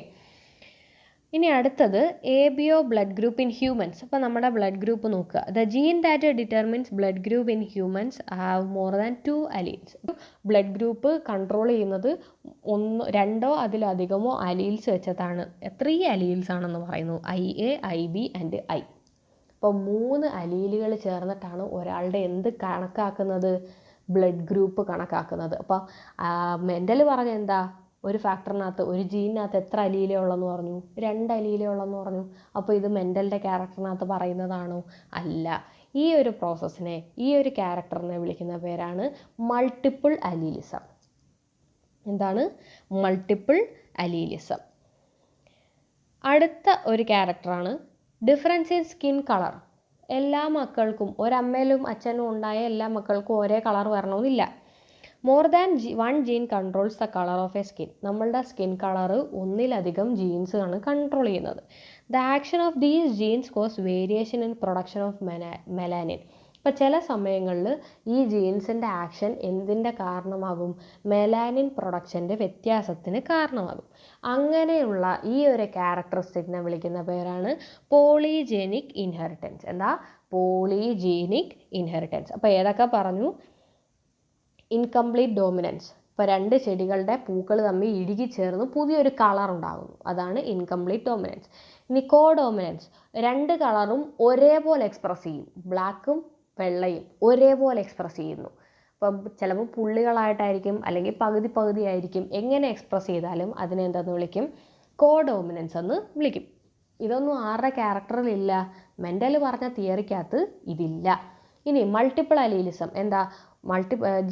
ഇനി അടുത്തത് ABO blood group in humans. അപ്പോൾ നമ്മുടെ ബ്ലഡ് ഗ്രൂപ്പ് നോക്കുക. The gene that determines blood group in humans have more than 2 alleles. Blood group control ചെയ്യുന്നത് രണ്ടോ അതിലധികമോ അലീൽസ് വെച്ചിട്ടാണ്. 3 അലീൽസ് ആണെന്ന് പറയുന്നു. IA, IB and I. അപ്പോൾ 3 അലീലുകൾ ചേർന്നിട്ടാണ് ഒരാളുടെ എന്ത് കണക്കാക്കുന്നത്, ബ്ലഡ് ഗ്രൂപ്പ് കണക്കാക്കുന്നത്. അപ്പോൾ മെൻ്റൽ പറഞ്ഞ എന്താ, ഒരു ഫാക്ടറിനകത്ത് ഒരു ജീനിനകത്ത് എത്ര അലീലേ ഉള്ളെന്ന് പറഞ്ഞു, 2 അലീലേ ഉള്ളെന്ന് പറഞ്ഞു. അപ്പോൾ ഇത് മെൻ്റലിൻ്റെ ക്യാരക്ടറിനകത്ത് പറയുന്നതാണോ? അല്ല. ഈ ഒരു പ്രോസസ്സിനെ, ഈ ഒരു ക്യാരക്ടറിനെ വിളിക്കുന്ന പേരാണ് മൾട്ടിപ്പിൾ അലീലിസം. എന്താണ്? Multiple allelism. അടുത്ത ഒരു ക്യാരക്ടറാണ് ഡിഫറൻസ് ഇൻ സ്കിൻ കളർ. എല്ലാ മക്കൾക്കും, ഒരമ്മയിലും അച്ഛനും ഉണ്ടായ എല്ലാ മക്കൾക്കും ഒരേ കളർ വരണമെന്നില്ല. More than 1 gene controls the colour of a skin. നമ്മളുടെ സ്കിൻ കളർ ഒന്നിലധികം ജീൻസ് ആണ് കൺട്രോൾ ചെയ്യുന്നത്. The action of these genes cause variation in production of melanin. ഇപ്പോൾ ചില സമയങ്ങളിൽ ഈ ജീൻസിൻ്റെ ആക്ഷൻ എന്തിൻ്റെ കാരണമാകും? മെലാനിൻ പ്രൊഡക്ഷൻ്റെ വ്യത്യാസത്തിന് കാരണമാകും. അങ്ങനെയുള്ള ഈ ഒരു ക്യാരക്ടറിസ്റ്റിക്കിനെ വിളിക്കുന്ന പേരാണ് പോളിജെനിക് ഇൻഹെറിറ്റൻസ്. എന്താ? Polygenic inheritance. അപ്പോൾ ഏതൊക്കെ പറഞ്ഞു? Incomplete dominance. ഇപ്പോൾ 2 ചെടികളുടെ പൂക്കൾ തമ്മിൽ ഇഴുകി ചേർന്ന് പുതിയൊരു കളർ ഉണ്ടാകുന്നു, അതാണ് ഇൻകംപ്ലീറ്റ് ഡോമിനൻസ്. ഇനി കോ ഡോമിനൻസ്. 2 കളറും ഒരേപോലെ എക്സ്പ്രസ് ചെയ്യും, ബ്ലാക്കും വെള്ളയും ഒരേപോലെ എക്സ്പ്രസ് ചെയ്യുന്നു. ഇപ്പം ചിലപ്പോൾ പുള്ളികളായിട്ടായിരിക്കും, അല്ലെങ്കിൽ പകുതി ആയിരിക്കും. എങ്ങനെ എക്സ്പ്രസ് ചെയ്താലും അതിനെ എന്താണെന്ന് വിളിക്കും? കോ ഡോമിനൻസ് എന്ന് വിളിക്കും. ഇതൊന്നും ആരുടെ ക്യാരക്ടറിലില്ല? മെൻ്റൽ പറഞ്ഞ തിയറിക്കകത്ത് ഇതില്ല. ഇനി മൾട്ടിപ്പിൾ അലീലിസം. എന്താ?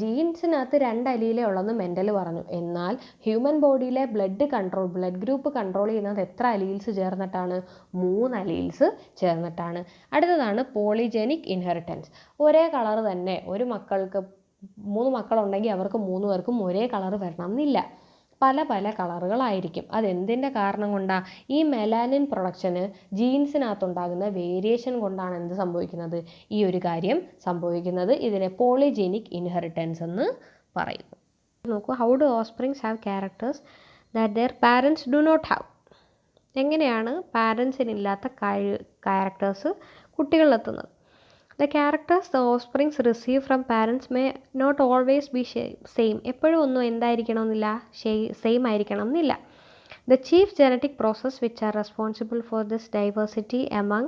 ജീൻസിനകത്ത് 2 അലീലേ ഉള്ളെന്ന് മെൻ്റൽ പറഞ്ഞു. എന്നാൽ ഹ്യൂമൻ ബോഡിയിലെ ബ്ലഡ് ഗ്രൂപ്പ് കൺട്രോൾ ചെയ്യുന്നത് എത്ര അലീൽസ് ചേർന്നിട്ടാണ്? 3 അലീൽസ് ചേർന്നിട്ടാണ്. അടുത്തതാണ് പോളിജെനിക് ഇൻഹെറിറ്റൻസ്. ഒരേ കളർ തന്നെ, ഒരു മക്കൾക്ക് 3 മക്കളുണ്ടെങ്കിൽ അവർക്ക് 3 പേർക്കും ഒരേ കളർ വരണം എന്നില്ല. പല കളറുകളായിരിക്കും. അതെന്തിൻ്റെ കാരണം കൊണ്ടാണ്? ഈ മെലാനിൻ പ്രൊഡക്ഷന് ജീൻസിനകത്തുണ്ടാകുന്ന വേരിയേഷൻ കൊണ്ടാണ് എന്ത് സംഭവിക്കുന്നത്? ഈ ഒരു കാര്യം സംഭവിക്കുന്നത്. ഇതിനെ പോളിജെനിക് ഇൻഹെറിറ്റൻസ് എന്ന് പറയുന്നു. നോക്കൂ, how do offsprings have characters that their parents do not have. എങ്ങനെയാണ് പാരൻസിനില്ലാത്ത ക്യാരക്ടേഴ്സ് കുട്ടികളിലെത്തുന്നത്? The characters the offsprings receive from parents may not always be same. എപ്പോഴും ഒന്നും എന്തായിരിക്കണമെന്നില്ല, സെയിം ആയിരിക്കണം എന്നില്ല. The chief genetic process which are responsible for this diversity among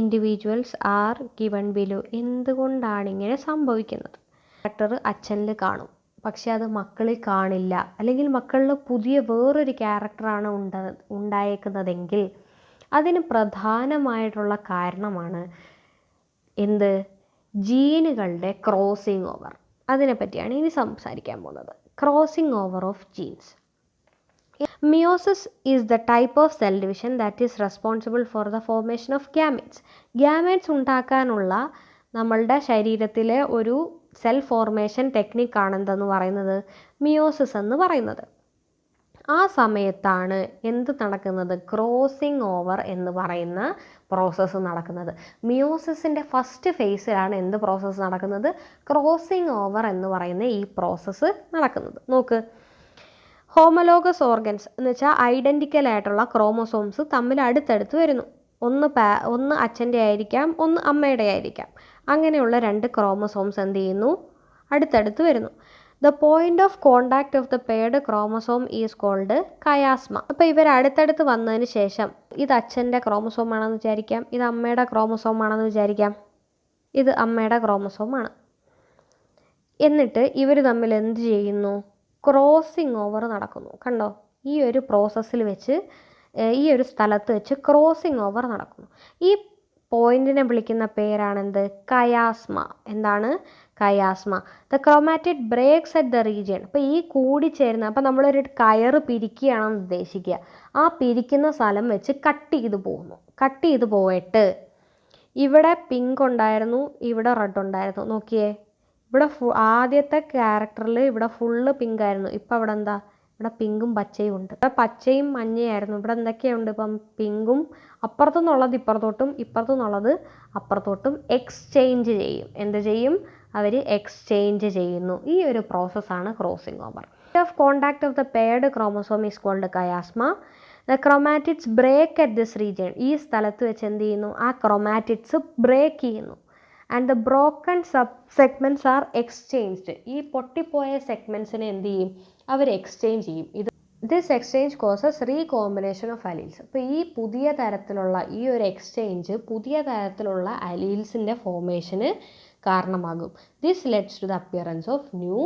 individuals are given below. എന്തുകൊണ്ടാണ് ഇങ്ങനെ സംഭവിക്കുന്നത്? ക്യാരക്ടർ അച്ഛനിൽ കാണും, പക്ഷെ അത് മക്കളിൽ കാണില്ല. അല്ലെങ്കിൽ മക്കളിൽ പുതിയ വേറൊരു ക്യാരക്ടറാണ് ഉണ്ടായേക്കുന്നതെങ്കിൽ അതിന് പ്രധാനമായിട്ടുള്ള കാരണമാണ് എന്ത്? ജീനുകളുടെ ക്രോസിംഗ് ഓവർ. അതിനെപ്പറ്റിയാണ് ഇനി സംസാരിക്കാൻ പോകുന്നത്. Crossing over of genes. Meiosis is the type of cell division that is responsible for the formation of gametes. Gametes ഉണ്ടാക്കാനുള്ള നമ്മളുടെ ശരീരത്തിലെ ഒരു സെൽ ഫോർമേഷൻ ടെക്നിക്കാണ് എന്തെന്ന് പറയുന്നത്? മിയോസിസ് എന്ന് പറയുന്നത്. ആ സമയത്താണ് എന്ത് നടക്കുന്നത്? ക്രോസിംഗ് ഓവർ എന്ന് പറയുന്ന പ്രോസസ്സ് നടക്കുന്നത്. മിയോസിസിൻ്റെ ഫസ്റ്റ് ഫേസിലാണ് എന്ത് പ്രോസസ്സ് നടക്കുന്നത്? ക്രോസിംഗ് ഓവർ എന്ന് പറയുന്ന ഈ പ്രോസസ്സ് നടക്കുന്നത്. നോക്ക്, ഹോമലോഗസ് ഓർഗൻസ് എന്ന് വെച്ചാൽ ഐഡൻറ്റിക്കൽ ആയിട്ടുള്ള ക്രോമസോംസ് തമ്മിൽ അടുത്തടുത്ത് വരുന്നു. ഒന്ന് അച്ഛൻ്റെ ആയിരിക്കാം, ഒന്ന് അമ്മയുടെ ആയിരിക്കാം. അങ്ങനെയുള്ള 2 ക്രോമസോംസ് എന്ത് ചെയ്യുന്നു? അടുത്തടുത്ത് വരുന്നു. The point of contact of the paired chromosome is called chiasma. അപ്പോൾ ഇവർ അടുത്തടുത്ത് വന്നതിന് ശേഷം ഇത് അച്ഛൻ്റെ ക്രോമസോം ആണെന്ന് വിചാരിക്കാം, ഇത് അമ്മയുടെ ക്രോമസോം ആണെന്ന് വിചാരിക്കാം. ഇത് അമ്മയുടെ ക്രോമസോമാണ്. എന്നിട്ട് ഇവർ തമ്മിൽ എന്ത് ചെയ്യുന്നു? ക്രോസിംഗ് ഓവർ നടക്കുന്നു. കണ്ടോ? ഈ ഒരു പ്രോസസ്സിൽ വെച്ച്, ഈ ഒരു സ്ഥലത്ത് വെച്ച് ക്രോസിംഗ് ഓവർ നടക്കുന്നു. ഈ പോയിന്റിനെ വിളിക്കുന്ന പേരാണെന്ത്? കയാസ്മ. എന്താണ്? Chiasma. The chromatid breaks at the region. അപ്പോൾ ഈ കൂടിച്ചേരുന്ന, അപ്പോൾ നമ്മളൊരു കയറ് പിരിക്കുകയാണെന്ന് ഉദ്ദേശിക്കുക. ആ പിരിക്കുന്ന സ്ഥലം വെച്ച് കട്ട് ചെയ്ത് പോകുന്നു. കട്ട് ചെയ്ത് പോയിട്ട് ഇവിടെ പിങ്ക് ഉണ്ടായിരുന്നു, ഇവിടെ റെഡ് ഉണ്ടായിരുന്നു. നോക്കിയേ, ഇവിടെ ആദ്യത്തെ ക്യാരക്ടറിൽ ഇവിടെ ഫുള്ള് പിങ്ക് ആയിരുന്നു. ഇപ്പം അവിടെ എന്താ? ഇവിടെ പിങ്കും പച്ചയും ഉണ്ട്. ഇവിടെ പച്ചയും മഞ്ഞയായിരുന്നു. ഇവിടെ എന്തൊക്കെയുണ്ട്? ഇപ്പം പിങ്കും അപ്പുറത്തു നിന്നുള്ളത് ഇപ്പുറത്തോട്ടും ഇപ്പുറത്തു നിന്നുള്ളത് അപ്പുറത്തോട്ടും എക്സ്ചേഞ്ച് ചെയ്യും. എന്ത് ചെയ്യും? അവർ എക്സ്ചേഞ്ച് ചെയ്യുന്നു. ഈ ഒരു പ്രോസസ്സാണ് crossing over. Of contact of the paired chromosome is called chiasma. The chromatids break at this region. ഈ സ്ഥലത്ത് വെച്ച് എന്ത് ചെയ്യുന്നു? ആ ക്രൊമാറ്റിഡ്സ് ബ്രേക്ക് ചെയ്യുന്നു. And the broken sub segments are exchanged. ഈ പൊട്ടിപ്പോയ സെഗ്മെൻറ്റ്സിനെ എന്ത് ചെയ്യും? അവർ എക്സ്ചേഞ്ച് ചെയ്യും. This exchange causes recombination of alleles. അപ്പോൾ ഈ പുതിയ തരത്തിലുള്ള ഈ ഒരു എക്സ്ചേഞ്ച് പുതിയ തരത്തിലുള്ള അലീൽസിൻ്റെ ഫോർമേഷന് കാരണമാകും. This leads to the appearance of new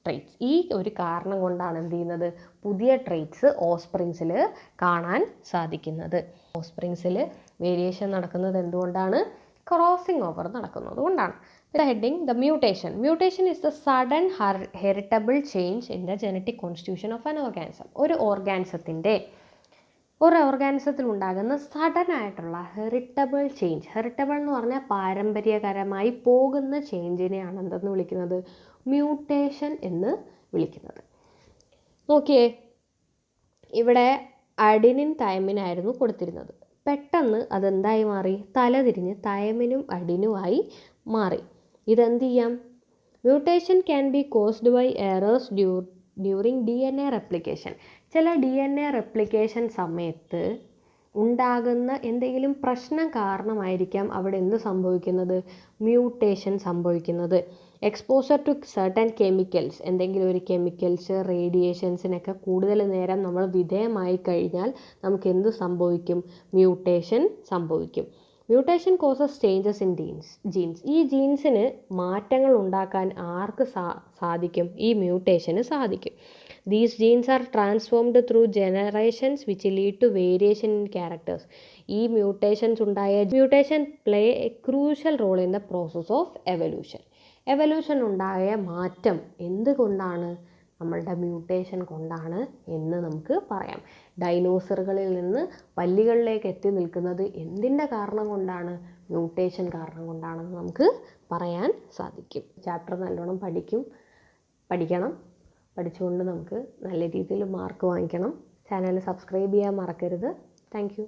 traits. ഈ ഒരു കാരണം കൊണ്ടാണ് എന്ത് ചെയ്യുന്നത്? പുതിയ ട്രെയ്റ്റ്സ് ഓസ്പ്രിങ്സിൽ കാണാൻ സാധിക്കുന്നത്. ഓസ്പ്രിങ്സിൽ വേരിയേഷൻ നടക്കുന്നത് എന്തുകൊണ്ടാണ്? ക്രോസിംഗ് ഓവർ നടക്കുന്നത് കൊണ്ടാണ്. The heading, the mutation. Mutation is the sudden heritable change in the genetic constitution of an organism. ഒരു ഓർഗാനിസത്തിൽ ഉണ്ടാകുന്ന സഡൻ ആയിട്ടുള്ള ഹെറിറ്റബിൾ ചേഞ്ച്. ഹെറിറ്റബിൾ എന്ന് പറഞ്ഞാൽ പാരമ്പര്യകരമായി പോകുന്ന ചേഞ്ചിനെയാണ് എന്തെന്ന് വിളിക്കുന്നത്? മ്യൂട്ടേഷൻ എന്ന് വിളിക്കുന്നത്. നോക്കിയേ, ഇവിടെ അഡിനിൻ തൈമിനായിരുന്നു കൊടുത്തിരുന്നത്. പെട്ടെന്ന് അതെന്തായി മാറി? തലതിരിഞ്ഞ് തൈമിനും അഡിനുമായി മാറി. ഇതെന്ത് ചെയ്യാം? Mutation can be caused by errors during DNA replication. ചില DNA റെപ്ലിക്കേഷൻ സമയത്ത് ഉണ്ടാകുന്ന എന്തെങ്കിലും പ്രശ്നം കാരണമായിരിക്കാം അവിടെ എന്ത് സംഭവിക്കുന്നത്? മ്യൂട്ടേഷൻ സംഭവിക്കുന്നത്. എക്സ്പോസർ ടു സർട്ടൻ കെമിക്കൽസ്, എന്തെങ്കിലും ഒരു കെമിക്കൽസ് റേഡിയേഷൻസിനൊക്കെ കൂടുതൽ നേരം നമ്മൾ വിധേയമായി കഴിഞ്ഞാൽ നമുക്ക് എന്ത് സംഭവിക്കും? മ്യൂട്ടേഷൻ സംഭവിക്കും. Mutation causes changes in genes. ഈ ജീൻസിന് മാറ്റങ്ങൾ ഉണ്ടാക്കാൻ ആർക്ക് സാധിക്കും? ഈ മ്യൂട്ടേഷന് സാധിക്കും. These genes are transformed through generations which lead to variation in characters. ഈ mutation play a crucial role in the process of evolution ഉണ്ടായ മാറ്റം എന്തുകൊണ്ടാണ്? നമ്മളുടെ മ്യൂട്ടേഷൻ കൊണ്ടാണ് എന്ന് നമുക്ക് പറയാം. ഡൈനോസറുകളിൽ നിന്ന് പല്ലികളിലേക്ക് എത്തി നിൽക്കുന്നത് എന്തിൻ്റെ കാരണം കൊണ്ടാണ്? മ്യൂട്ടേഷൻ കാരണം കൊണ്ടാണെന്ന് നമുക്ക് പറയാൻ സാധിക്കും. ചാപ്റ്റർ നല്ലോണം പഠിക്കണം. പഠിച്ചുകൊണ്ട് നമുക്ക് നല്ല രീതിയിൽ മാർക്ക് വാങ്ങിക്കണം. ചാനൽ സബ്സ്ക്രൈബ് ചെയ്യാൻ മറക്കരുത്. Thank you.